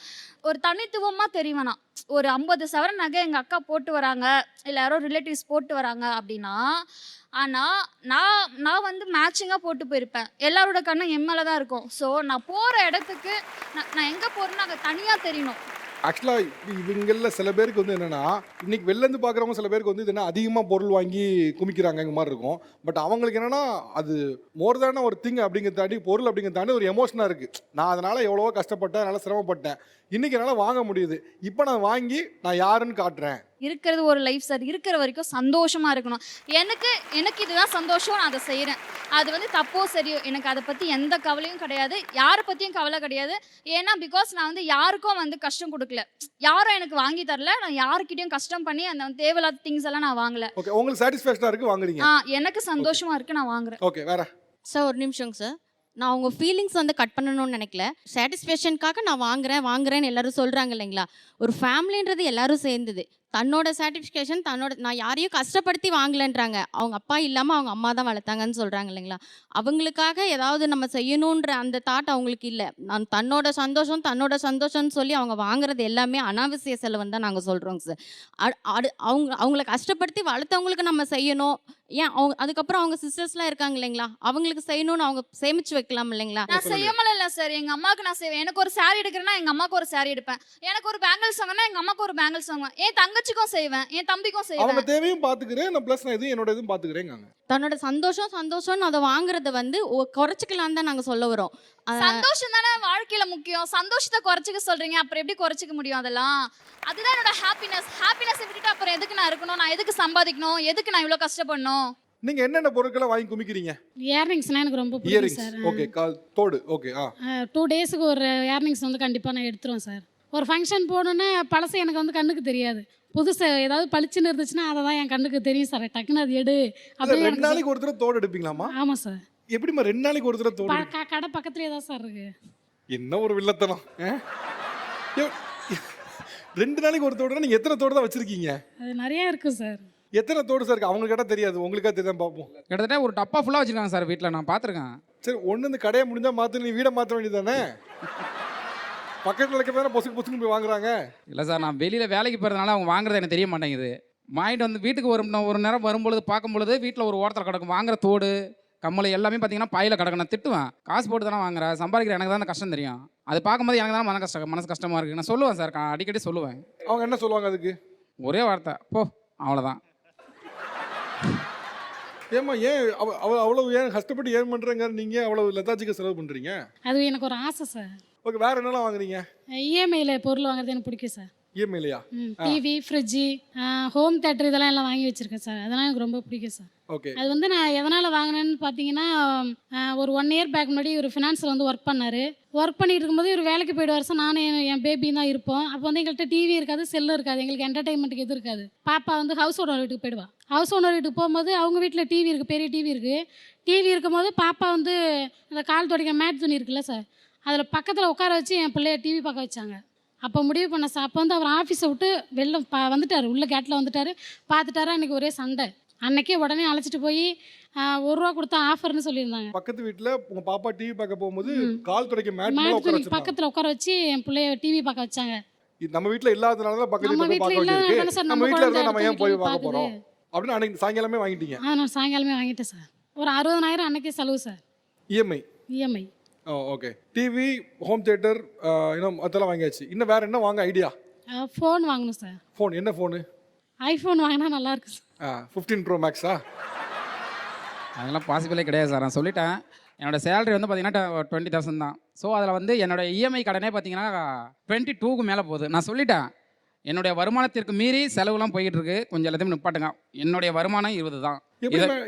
ஒரு தனித்துவமாக தெரியும். நான் ஒரு 50 சவரன் நகை எங்கள் அக்கா போட்டு வராங்க, இல்லை யாரோ ரிலேட்டிவ்ஸ் போட்டு வராங்க அப்படின்னா, ஆனால் நான் வந்து மேட்சிங்காக போட்டு போயிருப்பேன். எல்லாரோட கண்ணும் என் மேலே தான் இருக்கும். ஸோ நான் போகிற இடத்துக்கு நான் எங்கே போகிறேன்னு அங்கே தனியாக தெரியணும். ஆக்சுவலாக இவங்களில் சில பேருக்கு வந்து என்னென்னா, இன்னைக்கு வெளிலேருந்து பார்க்குறவங்க சில பேருக்கு வந்து இது என்ன அதிகமாக பொருள் வாங்கி குமிக்கிறாங்க மாதிரி இருக்கும். பட் அவங்களுக்கு என்னென்னா அது மோர் தேன ஒரு திங் அப்படிங்கிறத தாண்டி, பொருள் அப்படிங்கிறத தாண்டி ஒரு எமோஷனாக இருக்குது. நான் அதனால் எவ்வளவோ கஷ்டப்பட்டேன், அதனால் சிரமப்பட்டேன், இன்றைக்கி என்னால் வாங்க முடியுது, இப்போ நான் வாங்கி நான் யாருன்னு காட்டுறேன். இருக்கிறது ஒரு லைஃப் சார். இருக்கிற வரைக்கும் சந்தோஷமாக இருக்கணும். எனக்கு இதுதான் சந்தோஷம், நான் அதை செய்கிறேன். அது வந்து தப்போ சரியோ எனக்கு அதை பற்றி எந்த கவலையும் கிடையாது, யாரை பற்றியும் கவலை கிடையாது. ஏன்னா பிகாஸ் நான் வந்து யாருக்கும் வந்து கஷ்டம் கொடுக்கல, யாரும் எனக்கு வாங்கி தரல, நான் யாருக்கிட்டையும் கஷ்டம் பண்ணி அந்த தேவையில்லாத திங்ஸ் எல்லாம் நான் வாங்கல. ஓகே. உங்களுக்கு சாட்டிஸ்ஃபேக்ஷனாக இருக்குது, வாங்குறீங்க. எனக்கு சந்தோஷமாக இருக்குது, நான் வாங்குறேன். ஓகே. வேற சார் ஒரு நிமிஷங்க சார், நான் அவங்க ஃபீலிங்ஸ் வந்து கட் பண்ணணும்னு நினைக்கல. சாட்டிஸ்ஃபேக்ஷனுக்காக நான் வாங்குறேன்னு எல்லாரும் சொல்கிறாங்க இல்லைங்களா. ஒரு ஃபேமிலின்றது எல்லாரும் சேர்ந்தது. தன்னோட சாட்டிஸ்ஃபேக்ஷன், நான் யாரையும் கஷ்டப்படுத்தி வாங்கலைன்றாங்க. அவங்க அப்பா இல்லாமல் அவங்க அம்மா தான் வளர்த்தாங்கன்னு சொல்கிறாங்க இல்லைங்களா. அவங்களுக்காக ஏதாவது நம்ம செய்யணுன்ற அந்த தாட் அவங்களுக்கு இல்லை. நான் தன்னோட சந்தோஷம்னு சொல்லி அவங்க வாங்குறது எல்லாமே அனாவசிய செலவுன்னு தான் நாங்கள் சொல்கிறோங்க சார். அவங்கள கஷ்டப்படுத்தி வளர்த்தவங்களுக்கு நம்ம செய்யணும். ஏன் அதுக்கப்புறம் அவங்க சிஸ்டர்ஸ்லாம் இருக்காங்க இல்லைங்களா, அவங்களுக்கு செய்யணும்னு அவங்க சேமிச்சு வைக்கலாம் இல்லைங்களா. நான் செய்யாமல் இல்லை சார், எங்கள் அம்மாவுக்கு நான் செய்வேன். எனக்கு ஒரு saree எடுக்கிறேன்னா எங்கள் அம்மாவுக்கு ஒரு saree எடுப்பேன். எனக்கு ஒரு பேங்கிள்ஸ் வாங்கினா எங்கள் அம்மாவுக்கு ஒரு பேங்கிள்ஸ் வாங்குவேன். என் தங்கச்சிக்கும் செய்வேன், என் தம்பிக்கும் செய்வேன். அவங்க தேவையும் பார்த்துக்கிறேன், நான் ப்ளஸ் நான் என்னோட இதுவும் பார்த்துக்கிறேங்க. தன்னோட சந்தோஷம்னு அதை வாங்குறத வந்து குறைச்சிக்கலாம் தான் நாங்கள் சொல்ல வரோம். சந்தோஷம் தானே வாழ்க்கையில முக்கியம். சந்தோஷத்தை குறைச்சிக்க சொல்றீங்க, அப்புறம் எப்படி குறைச்சிக்க முடியும்? அதெல்லாம் அதுதான் என்னோட ஹாப்பினஸ் விட்டுட்டு அப்புறம் எதுக்கு நான் இருக்கணும், நான் எதுக்கு சம்பாதிக்கணும், எதுக்கு நான் இவ்வளோ கஷ்டப்படணும்? நீங்க என்னென்ன பொருட்களை வாங்கி குமிக்கிறீங்க? இயர்ரிங்ஸ்னால் எனக்கு ரொம்ப பிடிக்கும் இயரிங்ஸ். சார். ஓகே. தோடு. ஓகே. 2 டேஸுக்கு ஒரு இயர்ரிங்ஸ் வந்து கண்டிப்பாக நான் எடுத்துருவேன் சார். ஒரு ஃபங்க்ஷன் போகணுன்னா பழசு எனக்கு வந்து கண்ணுக்கு தெரியாது, புதுசு ஏதாவது பளிச்சுன்னு இருந்துச்சுன்னா அதை தான் என் கண்ணுக்கு தெரியும் சார். டக்குன்னு அது எடு அப்படின்னு. 2 நாளைக்கு ஒரு தடவை தோடு எடுப்பீங்களாமா? ஆமாம் சார். எப்படிமா 2 நாளைக்கு ஒரு தடவை தோடு? கடை பக்கத்துலேயே தான் சார் இருக்கு. என்ன ஒரு வில்லத்தனம்! 2 நாளைக்கு ஒரு தோடுனா நீங்க எத்தனை தோடு தான் வச்சிருக்கீங்க? அது நிறையா இருக்கும் சார். எத்தனை தோடு சார் இருக்கு? அவங்க கேட்டால் தெரியாது, உங்களுக்கா தெரியாம பார்ப்போம். கிட்டத்தட்ட ஒரு டப்பா ஃபுல்லாக வச்சுருக்காங்க சார் வீட்டில், நான் பார்த்துருக்கேன். சரி, ஒன்று இந்த கடையை முடிஞ்சா மாற்று, நீ வீடை மாற்ற வேண்டியதானே? பக்கத்தில் இருக்க தானே பொசுக்கு பொசுக்கு போய் வாங்குறாங்க. இல்லை சார், நான் வெளியில் வேலைக்கு போகிறதுனால அவங்க வாங்குறது எனக்கு தெரிய மாட்டேங்குது. வாங்கிட்டு வந்து வீட்டுக்கு ஒரு நேரம் வரும்பொழுது பார்க்கும்பொழுது வீட்டில் ஒரு ஓரத்தில் கிடக்கும் வாங்குற தோடு கம்மலை எல்லாமே பார்த்தீங்கன்னா பாயில் கிடக்கும். நான் திட்டுவேன், காசு போட்டு தானே வாங்குறேன், சம்பாதிக்கிற எனக்கு தான் அந்த கஷ்டம் தெரியும். அது பார்க்கும்போது எனக்கு தான் மனசு கஷ்டமாக இருக்குது. நான் சொல்லுவேன் சார், அடிக்கடி சொல்லுவேன். அவங்க என்ன சொல்லுவாங்க அதுக்கு? ஒரே வார்த்தை, போ, அவ்வளோதான். ஏம்மா ஏன் அவ்வளவு ஏன் கஷ்டப்பட்டு ஏன் பண்ணுறங்க, நீங்கள் அவ்வளோ லெத்தாச்சிக்கு செலவு பண்ணுறீங்க? அது எனக்கு ஒரு ஆசை சார். ஓகே, வேறு என்னெல்லாம் வாங்குறீங்க? இஎம்ஐயில் பொருள் வாங்குறது எனக்கு பிடிக்கும் சார். இஎம்ஐலையா? டிவி, ஃப்ரிட்ஜு, ஹோம் தேட்டர் இதெல்லாம் எல்லாம் வாங்கி வச்சுருக்கேன் சார். அதெல்லாம் எனக்கு ரொம்ப பிடிக்கும் சார். ஓகே. அது வந்து நான் எதனால் வாங்கினேன்னு பார்த்தீங்கன்னா, ஒரு 1 இயர் பேக் முன்னாடி ஒரு ஃபினான்ஸில் வந்து ஒர்க் பண்ணார். ஒர்க் பண்ணிட்டு இருக்கும்போது இவர் வேலைக்கு போயிடுவார் சார். நானும் என் பேபியும் தான் இருப்போம். அப்போ வந்து எங்கள்கிட்ட டிவி இருக்காது, செல்லு இருக்காது, எங்களுக்கு என்டர்டைன்மெண்ட்டுக்கு எதுவும் இருக்காது. பாப்பா வந்து ஹவுஸ் ஓனர் வீட்டுக்கு போயிடுவா. ஹவுஸ் ஓனர் வீட்டுக்கு போகும்போது அவங்க வீட்டில் டிவி இருக்குது, பெரிய டிவி இருக்குது. டிவி இருக்கும்போது பாப்பா வந்து அந்த கால் துடைக்க மேட் துணி இருக்குல்ல சார், அதில் பக்கத்தில் உட்கார வச்சு என் பிள்ளைய டிவி பார்க்க வச்சாங்க. அப்போ முடிவு பண்ண சார், அப்போ வந்து அவர் ஆஃபீஸை விட்டு வெளில வந்துட்டார், உள்ள கேட்டில் வந்துட்டார். பார்த்துட்டாரு, அன்றைக்கி ஒரே சண்டை. அன்றைக்கே உடனே அழைச்சிட்டு போய் 1 ரூபா கொடுத்தா ஆஃபர்னு சொல்லியிருந்தாங்க. பக்கத்து வீட்டில் உங்கள் பாப்பா டிவி பார்க்க போகும்போது கால் துடைக்க மேட் பக்கத்தில் உட்கார வச்சு என் பிள்ளைய டிவி பார்க்க வச்சாங்க. நம்ம வீட்டில் இல்லாதனால தான் பக்கத்து வீட்டில் பார்க்க வேண்டியிருக்கு. நம்ம வீட்டில் இருந்தால் நம்ம ஏன் போய் பார்க்க போகிறோம் அப்படின்னு அன்றைக்கி சாயங்காலமே வாங்கிட்டீங்க? நான் சாயங்காலமே வாங்கிட்டேன் சார். ஒரு 60,000 அன்றைக்கே செலவு sir. EMI. Okay. TV, home theatre, இன்னும் அதெல்லாம் வாங்கியாச்சு. இன்னும் வேறு என்ன வாங்க ஐடியா? ஃபோன் வாங்கணும் சார். ஃபோன் என்ன ஃபோனு? ஐஃபோன் வாங்கினா நல்லாயிருக்கு சார். 15 Pro Maxா? அதெல்லாம் பாசிபிளே கிடையாது சார். நான் சொல்லிட்டேன், என்னோடய சேலரி வந்து பார்த்தீங்கன்னா 20,000 தான். ஸோ அதில் வந்து என்னோடய இஎம்ஐ கடனே பார்த்தீங்கன்னா 22க்கு மேலே போகுது. நான் சொல்லிட்டேன், என்னுடைய வருமானத்திற்கு மீறி செலவுலாம் போய்கிட்டு இருக்கு, கொஞ்சம் எல்லாத்தையும் நிப்பாட்டுங்க. என்னுடைய வருமானம் 20 தான்.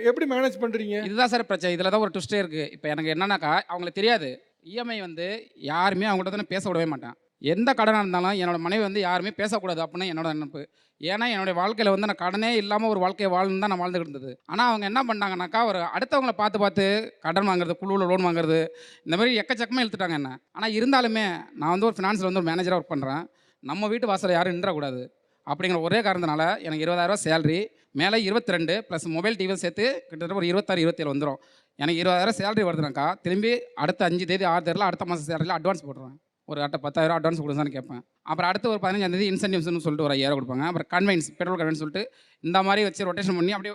எப்படி மேனேஜ் பண்ணுறீங்க? இதுதான் சார் பிரச்சனை. இதில் தான் ஒரு ட்விஸ்டே இருக்குது. இப்போ எனக்கு என்னன்னாக்கா, அவங்களுக்கு தெரியாது இஎம்ஐ வந்து யாருமே அவங்கள்ட்ட தானே பேச விடவே மாட்டேன். எந்த கடனாக இருந்தாலும் என்னோடய மனைவி வந்து யாருமே பேசக்கூடாது அப்படின்னு என்னோட நினைப்பு. ஏன்னா என்னுடைய வாழ்க்கையில் வந்து நான் கடனே இல்லாமல் ஒரு வாழ்க்கையை வாழணும் தான் நான் வாழ்ந்துகிட்டு இருந்தது. ஆனால் அவங்க என்ன பண்ணாங்கனாக்கா, ஒரு அடுத்தவங்களை பார்த்து கடன் வாங்குறது, குழுவில் லோன் வாங்குறது, இந்த மாதிரி எக்கச்சக்கமாக இழுத்துட்டாங்க என்ன. ஆனால் இருந்தாலுமே நான் வந்து ஒரு ஃபினான்ஸில் வந்து ஒரு மேனேஜராக ஒர்க் பண்ணுறேன். நம்ம வீட்டு வாசலை யாரும் நின்றக்கூடாது அப்படிங்கிற ஒரே காரணத்தினால எனக்கு 20,000 சேலரி, மேலே 22 ப்ளஸ் மொபைல் டிவியும் சேர்த்து கிட்டத்தட்ட ஒரு 26, 27 வந்துடும். எனக்கு 20,000 சேலரி வருதுனாக்கா, திரும்பி அடுத்த 5 தேதி 6 தேதியில் அடுத்த மாதம் சேலரியில் அட்வான்ஸ் போட்டுருவேன். ஒரு 10,000 அட்வான்ஸ் கொடுங்கன்னு கேட்பேன். அப்புறம் அடுத்து ஒரு 15ஆம் தேதி இன்சென்டிவ்ஸ்னு சொல்லிட்டு ஒரு 5,000 கொடுப்பாங்க. அப்புறம் கன்வென்ஸ், பெட்ரோல் கன்வென்ஸ் சொல்லிட்டு இந்த மாதிரி வச்சு ரொட்டேஷன் பண்ணி அப்படியே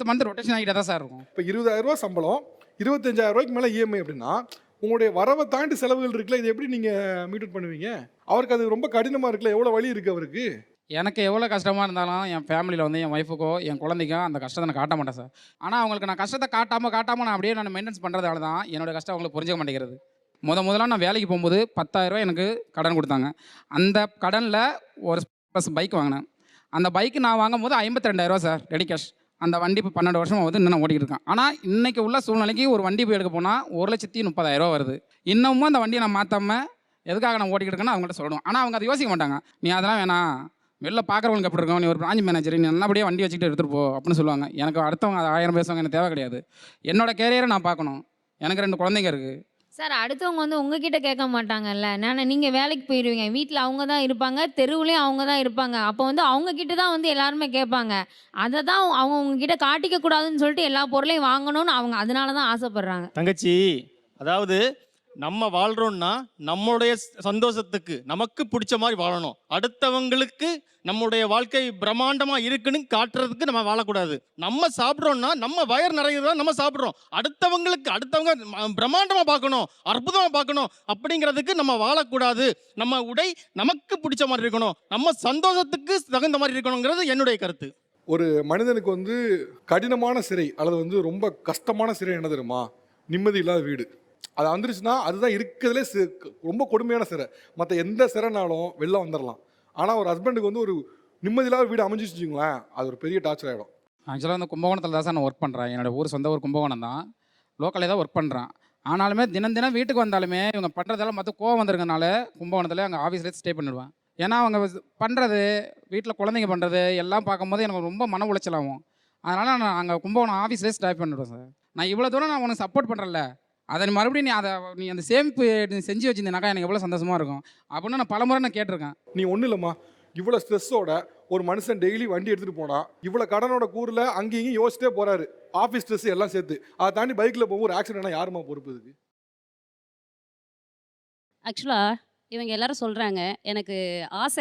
மந்த் ரொட்டேஷன் ஆகிட்டே தான் சார் இருக்கும். இப்போ 20,000 சம்பளம், 25,000 மேலே இஎம்ஐ அப்படின்னா உங்களுடைய வரவை தாண்டி செலவுகள் இருக்குல்ல, இது எப்படி நீங்கள் மீட் பண்ணுவீங்க? அவருக்கு அது ரொம்ப கடினமாக இருக்குல்ல, எவ்வளோ வழி இருக்குது அவருக்கு? எனக்கு எவ்வளோ கஷ்டமாக இருந்தாலும் என் ஃபேமிலியில் வந்து என் ஒய்ஃபுக்கோ என் குழந்தைக்கோ அந்த கஷ்டத்தை நான் காட்ட மாட்டேன் சார். ஆனால் அவங்களுக்கு நான் கஷ்டத்தை காட்டாமல் நான் அப்படியே நான் மெயின்டெனன்ஸ் பண்ணுறதால தான் என்னோடய கஷ்டம் அவங்களுக்கு புரிஞ்சிக்க மாட்டேங்கிறது. முதல்ல நான் வேலைக்கு போகும்போது 10,000 எனக்கு கடன் கொடுத்தாங்க. அந்த கடனில் ஒரு ப்ளஸ் பைக் வாங்கினேன். அந்த பைக்கு நான் வாங்கும் போது 52,000 சார் ரெடி கேஷ். அந்த வண்டி இப்போ 12 வருஷமாக வந்து இன்னும் ஓட்டிகிட்டு இருக்கேன். ஆனால் இன்றைக்கி உள்ள சூழ்நிலைக்கு ஒரு வண்டி போய் எடுக்க போனால் 1,30,000 வருது. இன்னமும் அந்த வண்டியை நான் மாற்றாமல் எதுக்காக நான் ஓட்டிக்கிட்டு இருக்கேன்னு அவங்கள்ட்ட சொல்லணும். ஆனால் அவங்க அதை யோசிக்க மாட்டாங்க. நீ அதெல்லாம் வேணாம், வெளில பார்க்குறவங்களுக்கு எப்படி இருக்கும், நீ ஒரு பிரான்ச் மேனேஜர், நீ நல்லபடியாக வண்டி வச்சுக்கிட்டு எடுத்துகிட்டு போ அப்படின்னு சொல்லுவாங்க. எனக்கு அடுத்தவங்க 1000 பேசுவாங்க, எனக்கு தேவை கிடையாது. என்னோட கேரியரை நான் பார்க்கணும். எனக்கு 2 குழந்தைங்க இருக்குது சார். அடுத்தவங்க வந்து உங்ககிட்ட கேட்க மாட்டாங்கல்ல. நீங்கள் வேலைக்கு போயிடுவீங்க, வீட்டில் அவங்க தான் இருப்பாங்க, தெருவுலேயும் அவங்க தான் இருப்பாங்க. அப்போ வந்து அவங்கக்கிட்ட தான் வந்து எல்லாருமே கேட்பாங்க. அதை தான் அவங்க உங்ககிட்ட காட்டிக்க கூடாதுன்னு சொல்லிட்டு எல்லா பொருளையும் வாங்கணும்னு அவங்க அதனால தான் ஆசைப்படுறாங்க. தங்கச்சி, அதாவது நம்ம வாழ்கிறோன்னா நம்மளுடைய சந்தோஷத்துக்கு நமக்கு பிடிச்ச மாதிரி வாழணும். அடுத்தவங்களுக்கு நம்முடைய வாழ்க்கை பிரம்மாண்டமாக இருக்குன்னு காட்டுறதுக்கு நம்ம வாழக்கூடாது. நம்ம சாப்பிட்றோன்னா நம்ம வயர் நிறையதா நம்ம சாப்பிட்றோம். அடுத்தவங்க பிரம்மாண்டமாக பார்க்கணும், அற்புதமாக பார்க்கணும் அப்படிங்கிறதுக்கு நம்ம வாழக்கூடாது. நம்ம உடை நமக்கு பிடிச்ச மாதிரி இருக்கணும், நம்ம சந்தோஷத்துக்கு தகுந்த மாதிரி இருக்கணுங்கிறது என்னுடைய கருத்து. ஒரு மனிதனுக்கு வந்து கடினமான சிறை அல்லது வந்து ரொம்ப கஷ்டமான சிறை என்ன தெரியுமா? நிம்மதி இல்லாத வீடு. அது வந்துருச்சுன்னா அதுதான் இருக்கிறதுலே ரொம்ப கொடுமையான சிறை. மற்ற எந்த சிறைனாலும் வெளில வந்துடலாம். ஆனால் ஒரு ஹஸ்பண்டுக்கு வந்து ஒரு நிம்மதியில்லாத வீடு அமைஞ்சிச்சு வச்சுங்களேன், அது ஒரு பெரிய டார்ச்சர் ஆகிடும். ஆக்சுவலாக வந்து கும்பகோணத்தில் தான் சார் நான் ஒர்க் பண்ணுறேன். என்னோடய சொந்த ஊர் கும்பகோணம் தான். லோக்கலே தான் ஒர்க் பண்ணுறேன். ஆனாலுமே தினம் வீட்டுக்கு வந்தாலுமே இவங்க பண்ணுறதெல்லாம் மற்ற கோவம் வந்துருக்கனால கும்பகோணத்தில் அங்கே ஆஃபீஸ்லேயே ஸ்டே பண்ணிடுவேன். ஏன்னா அவங்க பண்ணுறது, வீட்டில் குழந்தைங்க பண்ணுறது எல்லாம் பார்க்கும்போது எனக்கு ரொம்ப மன உளைச்சலாகும். அதனால் நான் அங்கே கும்பகோணம் ஆஃபீஸ்லேயே ஸ்டே பண்ணிவிடுவேன் சார். நான் இவ்வளோ தூரம் நான் உனக்கு சப்போர்ட் பண்ணுறேன்ல, அதை மறுபடியும் நீ அந்த சேமிப்பு செஞ்சு வச்சுருந்தேனாக்கா எனக்கு எவ்வளோ சந்தோஷமாக இருக்கும் அப்படின்னு நான் பலமுறை கேட்டிருக்கேன். நீ ஒன்றும் இல்லைம்மா, இவ்வளோ ஸ்ட்ரெஸ்ஸோட ஒரு மனுஷன் டெய்லி வண்டி எடுத்துகிட்டு போனா இவ்வளோ கடனோட கூறில் அங்கேயும் இங்கேயும் யோசிச்சிட்டே போகிறாரு, ஆஃபீஸ் ஸ்ட்ரெஸ் எல்லாம் சேர்த்து. அதை தாண்டி பைக்கில் போகும் ஒரு ஆக்சிடென்ட்னா யாருமா பொறுப்பு இதுக்கு? ஆக்சுவலாக இவங்க எல்லாரும் சொல்கிறாங்க எனக்கு ஆசை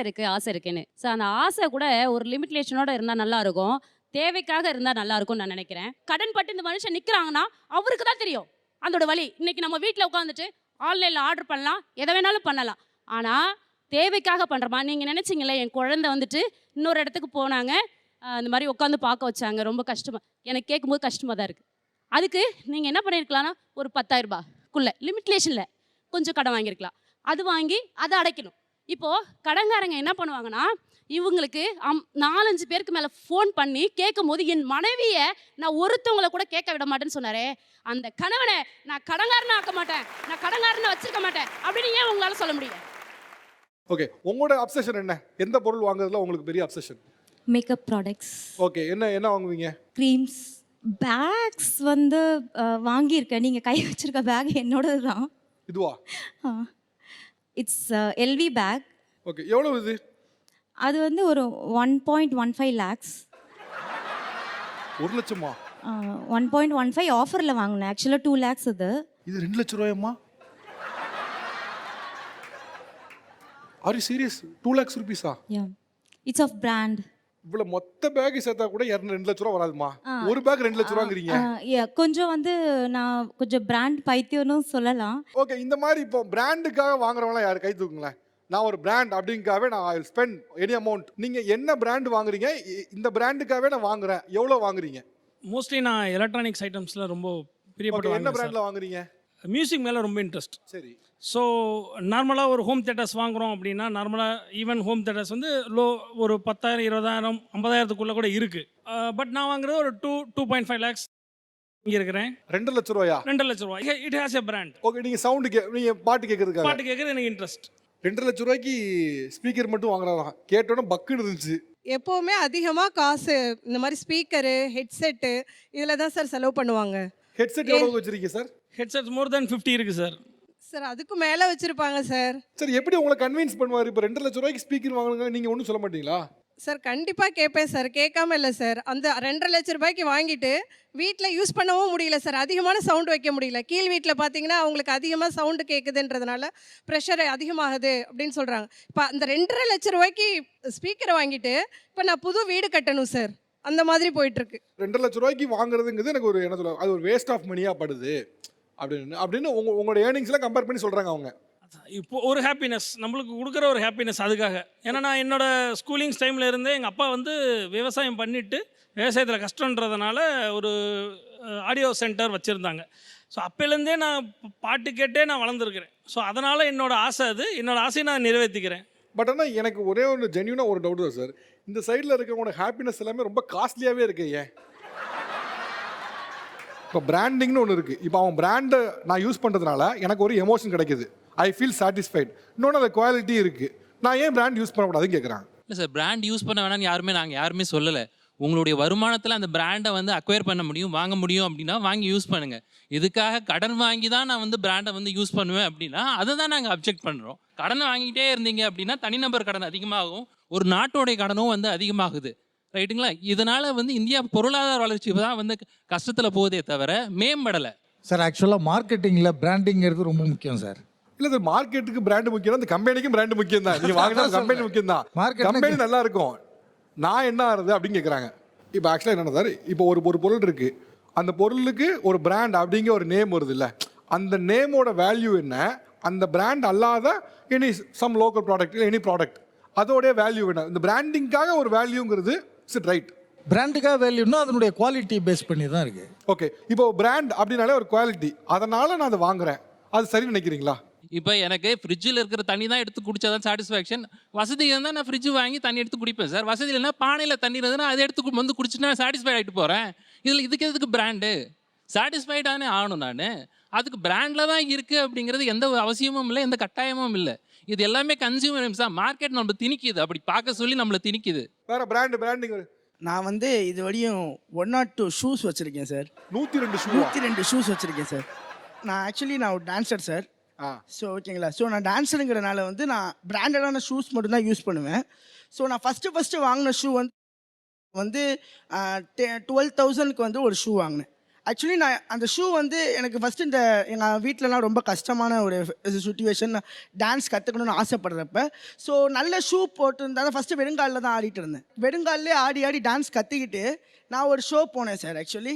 இருக்குன்னு. ஸோ அந்த ஆசை கூட ஒரு லிமிட்லேஷனோட இருந்தால் நல்லா இருக்கும், தேவைக்காக இருந்தால் நல்லா இருக்கும்னு நான் நினைக்கிறேன். கடன் பட்டு இந்த மனுஷன் நிற்கிறாங்கன்னா அவருக்கு தான் தெரியும் அதோட வழி. இன்னைக்கு நம்ம வீட்டில் உட்காந்துட்டு ஆன்லைனில் ஆர்டர் பண்ணலாம், எதை வேணாலும் பண்ணலாம். ஆனால் தேவைக்காக பண்ணுறோமா? நீங்கள் நினச்சிங்களே என் குழந்தை வந்துட்டு இன்னொரு இடத்துக்கு போனாங்க, இந்த மாதிரி உட்காந்து பார்க்க வச்சாங்க, ரொம்ப கஷ்டமாக, எனக்கு கேட்கும்போது கஷ்டமாக தான் இருக்குது. அதுக்கு நீங்கள் என்ன பண்ணியிருக்கலாம்னா ஒரு 10,000 ரூபாய்க்குள்ளே லிமிட்லேஷனில் கொஞ்சம் கடன் வாங்கியிருக்கலாம். அது வாங்கி அதை அடைக்கணும். இப்போது கடன்காரங்க என்ன பண்ணுவாங்கன்னா இவங்களுக்கு 4-5 பேருக்கு மேலே ஃபோன் பண்ணி கேட்கும் போது என் மனைவியை நான் ஒருத்தவங்களை கூட கேட்க விட மாட்டேன்னு சொன்னாரே, அந்த கணவனை நான் கடன்காரனை ஆக்க மாட்டேன், நான் கடன்காரனை வச்சிருக்க மாட்டேன் அப்படின்னு ஏன் உங்களால் சொல்ல முடியும்? ஓகே, உங்களோட அப்சஷன் என்ன? எந்த பொருள் வாங்குறதுல உங்களுக்கு பெரிய அப்சஷன்? Makeup products. ஓகே, என்ன வாங்குவீங்க? க்ரீம்ஸ், பேக்ஸ் வந்து வாங்கியிருக்கேன். நீங்கள் கை வச்சிருக்க பேக் என்னோடது தான். இதுவா? It's LV back. ஓகே, எவ்வளவு இது? அது வந்து ஒரு 1.15 lakhs. 1 லட்சமா? 1.15 ஆஃபரில் வாங்கினேன். ஆக்சுவலாக 2 lakhs இது. இது 2 லட்ச ரூபாயம்மா? Are you serious? 2 lakhs rupees-ஆ? It's of brand. இவ்வளோ மொத்த பேக் சேர்த்தா கூட 2 லட்ச ரூபா வராதுமா? ஒரு பேக் 2 லட்ச ரூபாங்கிறீங்க? கொஞ்சம் வந்து நான் கொஞ்சம் பிராண்ட் பைத்தியம்னு சொல்லலாம். ஓகே, இந்த மாதிரி இப்போ பிராண்டுக்காக வாங்குறவங்களாம் யார் கை தூக்குங்களேன்? நான் ஒரு பிராண்ட் அப்படிங்காவே நான் I will spend any amount. நீங்கள் என்ன பிராண்ட் வாங்குறீங்க? இந்த பிராண்டுக்காகவே நான் வாங்குறேன், எவ்வளோ வாங்குறீங்க? மோஸ்ட்லி நான் எலக்ட்ரானிக்ஸ் ஐட்டம்ஸில் ரொம்ப பிரியப்பட்டு என்ன பிராண்டில் வாங்குறீங்க? மியூசிக் மேலே ரொம்ப இன்ட்ரெஸ்ட். சரி. ஸோ நார்மலாக ஒரு ஹோம் தேட்டர்ஸ் வாங்குகிறோம் அப்படின்னா, நார்மலாக ஈவன் ஹோம் தேட்டர்ஸ் வந்து ஒரு 10,000, 20,000, 50,000-க்குள்ளே கூட இருக்குது. பட் நான் வாங்குறது ஒரு 2.5 lakhs இங்கே இருக்கிறேன். 2 லட்ச ரூபாயா? 2 லட்ச ரூபா. It has a brand. Okay, நீங்கள் நீங்கள் பாட்டு கேட்குறதுக்காக? பாட்டு கேட்குறது எனக்கு இன்ட்ரெஸ்ட். 2 லட்ச ரூபாய்க்கு ஸ்பீக்கர் மட்டும் வாங்குறாங்க. கேட்டோன்னே பக்குன்னு இருந்துச்சு. எப்போவுமே அதிகமாக காசு இந்த மாதிரி ஸ்பீக்கரு, ஹெட்செட்டு இதில் தான் சார் செலவு பண்ணுவாங்க. ஹெட்செட் எவ்வளோ வச்சிருக்கீங்க சார்? ஹெட்செட் மோர் தென் 50 இருக்குது சார். சார் அதுக்கு மேலே வச்சுருப்பாங்க சார். சார் எப்படி உங்களை கன்வின்ஸ் பண்ணுவார்? இப்போ 2 லட்ச ரூபாய்க்கு ஸ்பீக்கர் வாங்குங்க, நீங்கள் ஒன்றும் சொல்ல மாட்டீங்களா? சார் கண்டிப்பாக கேட்பேன் சார், கேட்காம இல்லை சார். அந்த 2.5 லட்ச ரூபாய்க்கு வாங்கிட்டு வீட்டில் யூஸ் பண்ணவும் முடியல சார், அதிகமான சவுண்டு வைக்க முடியல. கீழ் வீட்டில் பார்த்தீங்கன்னா அவங்களுக்கு அதிகமாக சவுண்டு கேட்குதுன்றதுனால ப்ரெஷர் அதிகமாகுது அப்படின்னு சொல்கிறாங்க. இப்போ அந்த 2.5 லட்ச ரூபாய்க்கு ஸ்பீக்கரை வாங்கிட்டு இப்போ நான் புது வீடு கட்டணும் சார், அந்த மாதிரி போயிட்டுருக்கு. 2 லட்ச ரூபாய்க்கு வாங்குறதுங்கிறது எனக்கு ஒரு என்ன சொல்ல, அது ஒரு வேஸ்ட் ஆஃப் மணியாக படுது அப்படின்னு உங்களோட ஏர்னிங்ஸ்லாம் கம்பேர் பண்ணி சொல்கிறாங்க அவங்க. இப்போ ஒரு ஹாப்பினஸ் நம்மளுக்கு கொடுக்குற ஒரு ஹாப்பினஸ் அதுக்காக. ஏன்னா நான் என்னோட ஸ்கூலிங்ஸ் டைமில் இருந்தே எங்கள் அப்பா வந்து விவசாயம் பண்ணிவிட்டு விவசாயத்தில் கஷ்டன்றதுனால ஒரு ஆடியோ சென்டர் வச்சுருந்தாங்க. ஸோ அப்போலேருந்தே நான் பாட்டு கேட்டே நான் வளர்ந்துருக்கிறேன். ஸோ அதனால் என்னோடய ஆசை, அது என்னோடய ஆசையை நான் நிறைவேற்றிக்கிறேன். பட் ஆனால் எனக்கு ஒரே ஒரு ஜென்யூனாக ஒரு டவுட் தான் சார். இந்த சைடில் இருக்கிறவங்களோட ஹாப்பினஸ் எல்லாமே ரொம்ப காஸ்ட்லியாகவே இருக்கு. ஏன்? இப்போ பிராண்டிங்னு ஒன்று இருக்குது. இப்போ அவன் பிராண்டை நான் யூஸ் பண்ணுறதுனால எனக்கு ஒரு எமோஷன் கிடைக்குது, ஐ ஃபீல் சாட்டிஸ்ஃபைட். இன்னொன்று அந்த குவாலிட்டி இருக்குது. நான் ஏன் பிராண்ட் யூஸ் பண்ணக்கூடாதுன்னு கேட்குறாங்க. இல்லை சார், பிராண்ட் யூஸ் பண்ண வேணாம்னு நாங்கள் யாருமே சொல்லலை. உங்களுடைய வருமானத்தில் அந்த பிராண்டை வந்து அக்வயர் பண்ண முடியும், வாங்க முடியும் அப்படின்னா வாங்கி யூஸ் பண்ணுங்கள். இதுக்காக கடன் வாங்கி தான் நான் வந்து பிராண்டை வந்து யூஸ் பண்ணுவேன் அப்படின்னா அதை தான் நாங்கள் அப்ஜெக்ட் பண்ணுறோம். கடன் வாங்கிட்டே இருந்தீங்க அப்படின்னா தனிநபர் கடன் அதிகமாகும், ஒரு நாட்டோடைய கடனும் வந்து அதிகமாகுது. ரைட்டுங்களா? இதனால் வந்து இந்தியா பொருளாதார வளர்ச்சி தான் வந்து கஷ்டத்தில் போகுதே தவிர மேம்படலை. சார் ஆக்சுவலாக மார்க்கெட்டிங்கில் பிராண்டிங்கிறது ரொம்ப முக்கியம் சார். இல்லை சார், மார்க்கெட்டுக்கு பிராண்டு முக்கியம், அந்த கம்பெனிக்கும் பிராண்டு முக்கியம் தான். நீங்கள் வாங்கினா கம்பெனி முக்கியம் தான். கம்பெனி நல்லா இருக்கும், நான் என்ன ஆகுது அப்படின்னு கேட்குறாங்க. இப்போ ஆக்சுவலாக என்னென்ன சார், இப்போ ஒரு பொருள் இருக்குது, அந்த பொருளுக்கு ஒரு பிராண்ட் அப்படிங்கிற ஒரு நேம் வருது இல்லை, அந்த நேமோட வேல்யூ என்ன, அந்த பிராண்ட் அல்லாத any some local product any product அதோடைய வேல்யூ என்ன? இந்த பிராண்டிங்காக ஒரு வேல்யூங்கிறது இட் ரைட்? பிராண்டுக்காக வேல்யூன்னா அதனுடைய குவாலிட்டி பேஸ் பண்ணி தான் இருக்குது. ஓகே, இப்போ பிராண்ட் அப்படின்னாலே ஒரு குவாலிட்டி, அதனால் நான் அதை வாங்குறேன், அது சரி நினைக்கிறீங்களா? இப்போ எனக்கு ஃப்ரிட்ஜில் இருக்கிற தண்ணி தான் எடுத்து குடித்தா தான் சாட்டிஸ்ஃபேக்ஷன். வசதி இருந்தால் நான் ஃப்ரிட்ஜு வாங்கி தண்ணி எடுத்து குடிப்பேன் சார். வசதி இல்லைன்னா பானையில் தண்ணி இருந்ததுன்னா அதை எடுத்து வந்து குடிச்சுட்டு நான் சாட்டிஸ்ஃபைட் ஆகிட்டு போகிறேன். இதுக்கு எதுக்கு பிராண்டு? சாட்டிஸ்ஃபைடானே ஆகணும் நான். அதுக்கு பிராண்டில் தான் இருக்குது அப்படிங்கிறது எந்த அவசியமும் இல்லை, எந்த கட்டாயமும் இல்லை. இது எல்லாமே கன்சியூமர் தான். மார்க்கெட் நம்ம திணிக்குது, அப்படி பார்க்க சொல்லி நம்மளை திணிக்குது. வேற பிராண்டிங். நான் வந்து இது வரையும் 102 ஷூஸ் வச்சுருக்கேன் சார். 102 ஷூ? 102 ஷூஸ் வச்சுருக்கேன் சார். நான் ஒரு டான்ஸர் சார். ஸோ ஓகேங்களா. ஸோ நான் டான்ஸருங்கிறனால வந்து நான் பிராண்டடான ஷூஸ் மட்டும்தான் யூஸ் பண்ணுவேன். ஸோ நான் ஃபஸ்ட்டு வாங்கின ஷூ வந்து 12,000க்கு வந்து ஒரு ஷூ வாங்கினேன். ஆக்சுவலி நான் அந்த ஷூ வந்து எனக்கு ஃபஸ்ட்டு இந்த எங்கள் வீட்டிலலாம் ரொம்ப கஷ்டமான ஒரு சுச்சுவேஷன். டான்ஸ் கற்றுக்கணும்னு ஆசைப்படுறப்ப ஸோ நல்ல ஷூ போட்டிருந்தாலும் ஃபஸ்ட்டு வெறுங்காலில் தான் ஆடிட்டு இருந்தேன். வெறுங்காலிலே ஆடி டான்ஸ் கற்றுக்கிட்டு நான் ஒரு ஷோ போனேன் சார். ஆக்சுவலி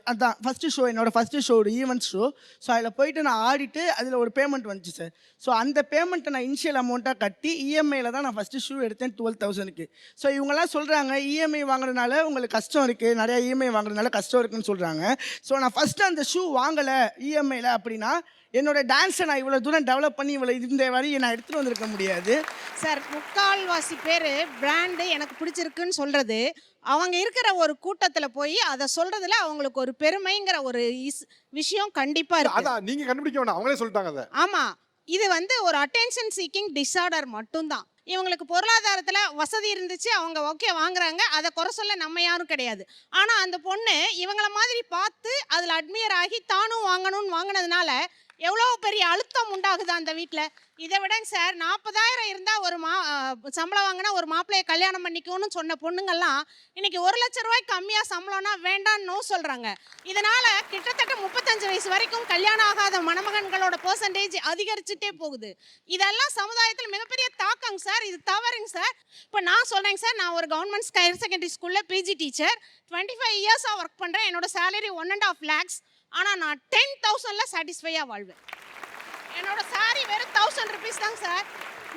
அதுதான் ஃபஸ்ட்டு ஷோ, என்னோடய ஃபஸ்ட்டு ஷோ ஒரு ஈவெண்ட் ஷோ. ஸோ அதில் போயிட்டு நான் ஆடிட்டு அதில் ஒரு பேமெண்ட் வந்துச்சு சார். ஸோ அந்த பேமெண்ட்டை நான் இனிஷியல் அமௌண்ட்டாக கட்டி இஎம்ஐயில் தான் நான் ஃபஸ்ட்டு ஷூ எடுத்தேன் 12,000க்கு. ஸோ இவங்கெல்லாம் சொல்கிறாங்க இஎம்ஐ வாங்குறதுனால உங்களுக்கு கஷ்டம் இருக்குது, நிறையா இஎம்ஐ வாங்குறதுனால கஷ்டம் இருக்குதுன்னு சொல்கிறாங்க. ஸோ நான் ஃபஸ்ட்டு அந்த ஷூ வாங்கலை இஎம்ஐயில் அப்படின்னா என்னோட டான்ஸை நான் இவ்வளோ தூரம் டெவலப் பண்ணி இவ்வளோ இந்த வரையும் நான் எடுத்துகிட்டு வந்திருக்க முடியாது சார். முக்கால்வாசி பேர் பிராண்டு எனக்கு பிடிச்சிருக்குன்னு சொல்கிறது, அவங்க இருக்கிற ஒரு கூட்டத்தில் போய் அதை சொல்கிறதுல அவங்களுக்கு ஒரு பெருமைங்கிற ஒரு விஷயம் கண்டிப்பாக இருக்குது. அதான் நீங்கள் கண்டுபிடிக்க வேணாம், அவங்களே சொல்லிட்டாங்க அதை. ஆமாம், இது வந்து ஒரு அட்டென்ஷன் சீக்கிங் டிஸார்டர் மட்டும்தான். இவங்களுக்கு பொருளாதாரத்தில் வசதி இருந்துச்சு, அவங்க ஓகே வாங்குறாங்க, அதை குறை சொல்ல நம்ம யாரும் கிடையாது. ஆனால் அந்த பொண்ணு இவங்கள மாதிரி பார்த்து அதில் அட்மியர் ஆகி தானும் வாங்கணும்னு வாங்கினதுனால எவ்வளோ பெரிய அழுத்தம் உண்டாகுது அந்த வீட்டில். இதை விடங்க சார், 40,000 இருந்தால் ஒரு சம்பளம் வாங்கினா ஒரு மாப்பிள்ளையை கல்யாணம் பண்ணிக்கணும்னு சொன்ன பொண்ணுங்கள்லாம் இன்னைக்கு 1,00,000 ரூபாய்க்கு கம்மியாக சம்பளம்னா வேண்டான்னு சொல்கிறாங்க. இதனால் கிட்டத்தட்ட 35 வயசு வரைக்கும் கல்யாணம் ஆகாத மணமகன்களோட பெர்சன்டேஜ் அதிகரிச்சுட்டே போகுது. இதெல்லாம் சமுதாயத்தில் மிகப்பெரிய தாக்கங்க சார், இது தவறுங்க சார். இப்போ நான் சொல்கிறேங்க சார், நான் ஒரு கவர்மெண்ட் ஹையர் செகண்டரி ஸ்கூலில் பிஜி டீச்சர், 25 இயர்ஸாக ஒர்க் பண்ணுறேன். என்னோட சேலரி 1.5 lakhs. ஆனால் நான் 10,000ல் சாட்டிஸ்ஃபையாக வாழ்வேன். என்னோட சாரி வெறும் 1,000 rupees தாங்க சார்.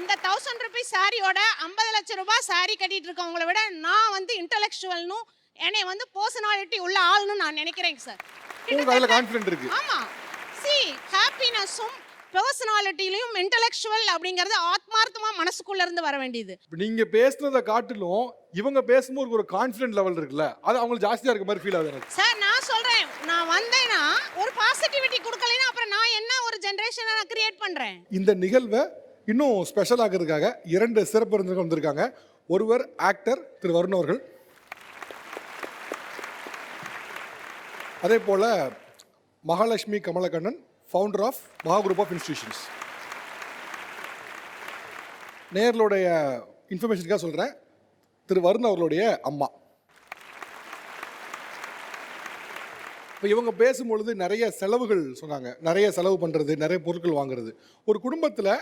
இந்த 1,000 rupees சாரியோட 50 லட்சம் ரூபாய் சாரி கட்டிட்டு இருக்கவங்கள விட நான் வந்து இன்டெலெக்சுவல்னும் என்னை வந்து பர்சனாலிட்டி உள்ள ஆள்னு நான் நினைக்கிறேங்க சார். கான்ஃபிடென்ட் இருக்கு. ஆமாம், சி ஹாப்பினஸும் பர்சனாலிட்டிலையும் இன்டெலெக்சுவல் அப்படிங்கிறது ஆத்மார்த்தமாக மனசுக்குள்ளே இருந்து வர வேண்டியது. நீங்கள் பேசுனதை காட்டிலும் இவங்க பேசும்போது ஒரு கான்ஃபிடென்ட் லெவல் இருக்குல்ல, அது அவங்களுக்கு ஜாஸ்தியாக இருக்க மாதிரி ஃபீல் ஆகுது எனக்கு. சார் நான் சொல்கிறேன், நான் வந்தேன்னா ஒரு பாசிட்டிவிட்டி கொடுக்கலைன்னா அப்புறம் நான் என்ன ஒரு ஜென்ரேஷனை நான் கிரியேட் பண்ணுறேன். இந்த நிகழ்வை இன்னும் ஸ்பெஷல் ஆகிறதுக்காக 2 சிறப்பு விருந்தினர்கள் வந்திருக்காங்க. ஒருவர் ஆக்டர் திரு வருண் அவர்கள், அதே போல் மகாலட்சுமி கமலக்கண்ணன், ஃபவுண்டர் ஆஃப் மகா குரூப் ஆஃப் இன்ஸ்டிடியூஷன்ஸ். நேர்களுடைய இன்ஃபர்மேஷனுக்காக சொல்கிறேன், திரு வருண் அவர்களுடைய அம்மா. இப்போ இவங்க பேசும்பொழுது நிறைய செலவுகள் சொன்னாங்க, நிறைய செலவு பண்ணுறது, நிறைய பொருட்கள் வாங்குறது. ஒரு குடும்பத்தில்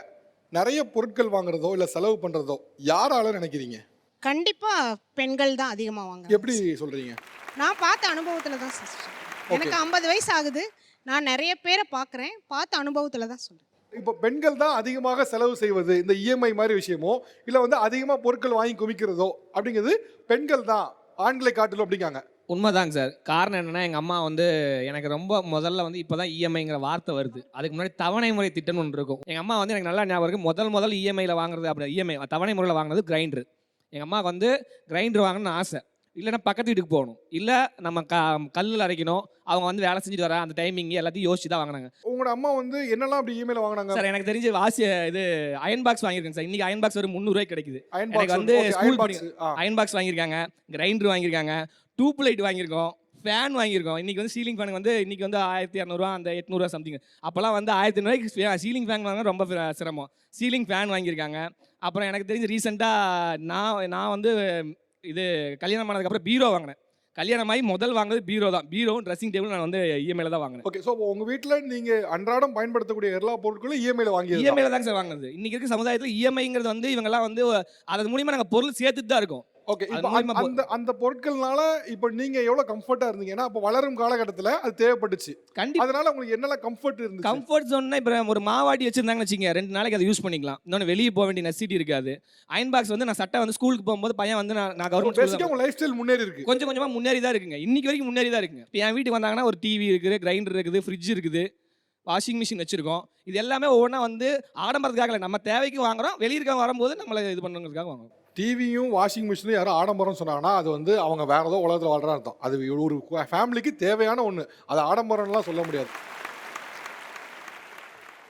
நிறைய பொருட்கள் வாங்குறதோ இல்லை செலவு பண்ணுறதோ யாரால நினைக்கிறீங்க? கண்டிப்பாக பெண்கள் தான் அதிகமாக வாங்க. எப்படி சொல்கிறீங்க? நான் பார்த்த அனுபவத்தில் தான் சார். எனக்கு 50 வயசு ஆகுது, நான் நிறைய பேரை பார்க்குறேன், பார்த்த அனுபவத்தில் தான் சொல்கிறேன். இப்போ பெண்கள் தான் அதிகமாக செலவு செய்வது, இந்த இஎம்ஐ மாதிரி விஷயமோ இல்லை வந்து அதிகமாக பொருட்கள் வாங்கி குவிக்கிறதோ அப்படிங்கிறது பெண்கள் தான் ஆண்களை காட்டிலும் அப்படிங்காங்க. உண்மைதாங்க சார். காரணம் என்னென்னா எங்கள் அம்மா வந்து எனக்கு ரொம்ப முதல்ல வந்து இப்போ தான் இஎம்ஐங்கிற வார்த்தை வருது. அதுக்கு முன்னாடி தவணை முறை திட்டம்னு ஒன்று இருக்கும். எங்கள் அம்மா வந்து எனக்கு நல்லா ஞாபகம் இருக்குது, முதல் இஎம்ஐயில் வாங்குறது அப்படி இஎம்ஐ தவணை முறையில் வாங்குறது கிரைண்டர். எங்கள் அம்மாவுக்கு வந்து கிரைண்டர் வாங்கணும்னு ஆசை. இல்லைன்னா பக்கத்து வீட்டுக்கு போகணும், இல்லை நம்ம கல்லில் அரைக்கணும், அவங்க வந்து வேலை செஞ்சுட்டு வர அந்த டைமிங் எல்லாத்தையும் யோசிச்சு தான் வாங்கினாங்க. உங்களோட அம்மா வந்து என்னெல்லாம் அப்படி இஎம்ஐயில் வாங்கினாங்க சார்? எனக்கு தெரிஞ்ச இது அயன் பாக்ஸ் வாங்கியிருக்கேன் சார். இன்னைக்கு அயன் பாக்ஸ் ஒரு 300 ரூபாய்க்கு கிடைக்குது. எனக்கு வந்து ஸ்கூல் அயன் பாக்ஸ் வாங்கியிருக்காங்க, கிரைண்டர் வாங்கியிருக்காங்க, டியூப் லைட் வாங்கியிருக்கோம், ஃபேன் வாங்கியிருக்கோம். இன்றைக்கி வந்து சீலிங் ஃபேனுக்கு வந்து இன்றைக்கி வந்து 1200 அந்த 800 சம்திங். அப்போல்லாம் வந்து 1500 சீலிங் ஃபேன் வாங்க ரொம்ப சிரமம். சீலிங் ஃபேன் வாங்கியிருக்காங்க. அப்புறம் எனக்கு தெரிஞ்சு ரீசெண்டாக நான் வந்து இது கல்யாணம் ஆனதுக்கப்புறம் பீரோ வாங்கினேன். கல்யாணமாகி முதல் வாங்கினது பீரோ தான். பீரோவும் ட்ரெஸ்ஸிங் டேபிள் நான் வந்து இஎம்ஐயில் தான் வாங்கினேன். ஓகே, ஸோ உங்கள் வீட்டில் நீங்கள் அன்றாடம் பயன்படுத்தக்கூடிய எல்லா பொருட்களும் இஎம்ஐயில் வாங்கி இஎம்ஐயில் தாங்க சார் வாங்கினது. இன்றைக்கி இருக்க சமுதாயத்தில் இஎம்ஐங்கிறது வந்து இவங்கெல்லாம் வந்து அது மூலிமா நாங்கள் பொருள் சேர்த்துட்டு தான் இருக்கோம். ஓகே, இப்போ அந்த பொருட்கள்னால இப்போ நீங்கள் எவ்வளோ கம்ஃபர்ட்டாக இருந்தீங்க? ஏன்னா அப்போ வளரும் காலகட்டத்தில் அது தேவைப்பட்டுச்சு. கண்டிப்பாக. அதனால உங்களுக்கு என்னெல்லாம் கம்ஃபர்ட் இருந்துச்சு? கம்ஃபர்ட் ஜோன்னா இப்போ ஒரு மாவாட்டி வச்சிருந்தாங்கன்னு வச்சுங்க, 2 நாளைக்கு அதை யூஸ் பண்ணிக்கலாம். இன்னொன்று வெளியே போக வேண்டிய நெசிட்டி இருக்காது. அயன் பாக்ஸ் வந்து நான் சட்டை வந்து ஸ்கூலுக்கு போகும்போது பையன் வந்து நான் கவர்மெண்ட் உங்கள் லைஃப் ஸ்டைல் முன்னேறி இருக்கு, கொஞ்சம் கொஞ்சமாக முன்னேறி தான் இருக்குங்க. இன்னைக்கு வரைக்கும் முன்னேறி தான் இருக்குங்க. இப்போ என் வீட்டுக்கு வந்தாங்கன்னா ஒரு டிவி இருக்குது, கிரைண்டர் இருக்குது, ஃப்ரிட்ஜ் இருக்குது, வாஷிங் மிஷின் வச்சுருக்கோம். இது எல்லாமே ஒவ்வொன்றா வந்து ஆடம்பரத்துக்காக இல்லை, நம்ம தேவைக்கு வாங்குறோம். வெளியிருக்க வரும்போது நம்மளை இது பண்ணுறதுக்காக வாங்குறோம். டிவியும் வாஷிங் மிஷினும் யாரும் ஆடம்பரம் சொன்னாங்கன்னா அது வந்து அவங்க வேற ஏதோ உலகத்தில் வாழ்றா அர்த்தம். அது ஒரு ஃபேமிலிக்கு தேவையான ஒன்று, அது ஆடம்பரம்லாம் சொல்ல முடியாது.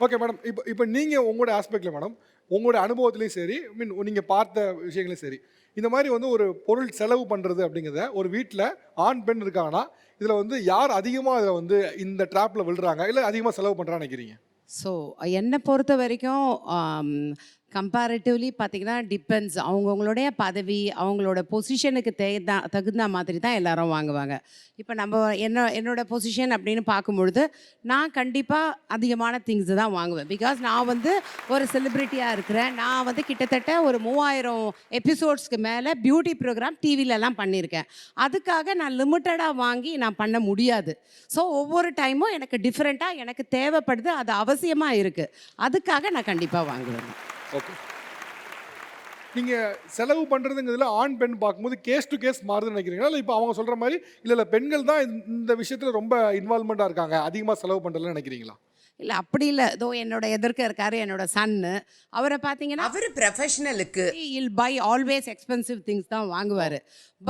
ஓகே மேடம், இப்போ நீங்கள் உங்களோட ஆஸ்பெக்டில் மேடம், உங்களோட அனுபவத்துலேயும் சரி, நீங்கள் பார்த்த விஷயங்களையும் சரி, இந்த மாதிரி வந்து ஒரு பொருள் செலவு பண்ணுறது அப்படிங்கிறத ஒரு வீட்டில் ஆண் பெண் இருக்காங்கன்னா இதில் வந்து யார் அதிகமாக இதில் வந்து இந்த ட்ராப்பில் விழுறாங்க இல்லை அதிகமாக செலவு பண்ணுறான்னு நினைக்கிறீங்க? ஸோ என்னை பொறுத்த வரைக்கும் கம்பேரிட்டிவ்லி பார்த்திங்கன்னா டிபெண்ட்ஸ் அவங்கவுங்களுடைய பதவி அவங்களோட பொசிஷனுக்கு தகுந்த மாதிரி தான் எல்லாரும் வாங்குவாங்க. இப்போ நம்ம என்னோட பொசிஷன் அப்படின்னு பார்க்கும்பொழுது நான் கண்டிப்பாக அதிகமான திங்ஸ் தான் வாங்குவேன். பிகாஸ் நான் வந்து ஒரு செலிப்ரிட்டியாக இருக்கிறேன். நான் வந்து கிட்டத்தட்ட ஒரு 3000 எபிசோட்ஸ்க்கு மேலே பியூட்டி ப்ரோக்ராம் டிவிலலாம் பண்ணியிருக்கேன். அதுக்காக நான் லிமிட்டடாக வாங்கி நான் பண்ண முடியாது. ஸோ ஒவ்வொரு டைமும் எனக்கு டிஃப்ரெண்ட்டாக எனக்கு தேவைப்படுது, அது அவசியமாக இருக்குது. அதுக்காக நான் கண்டிப்பாக வாங்குவேன். ஓகே. நீங்கள் செலவு பண்ணுறதுங்கிறதுல ஆண் பெண் பார்க்கும்போது கேஸ் டு கேஸ் மாறுதுன்னு நினைக்கிறீங்களா? இல்லை இப்போ அவங்க சொல்கிற மாதிரி இல்லை பெண்கள் தான் இந்த விஷயத்தில் ரொம்ப இன்வால்மெண்ட்டாக இருக்காங்க, அதிகமாக செலவு பண்ணுறதுன்னு நினைக்கிறீங்களா? இல்லை அப்படி இல்லை. இதோ என்னோட எதிர்க்க இருக்காரு என்னோட சன்னு. அவரை பார்த்தீங்கன்னா அவர் ப்ரொஃபஷனலுக்கு இல் பை ஆல்வேஸ் எக்ஸ்பென்சிவ் திங்ஸ் தான் வாங்குவார்.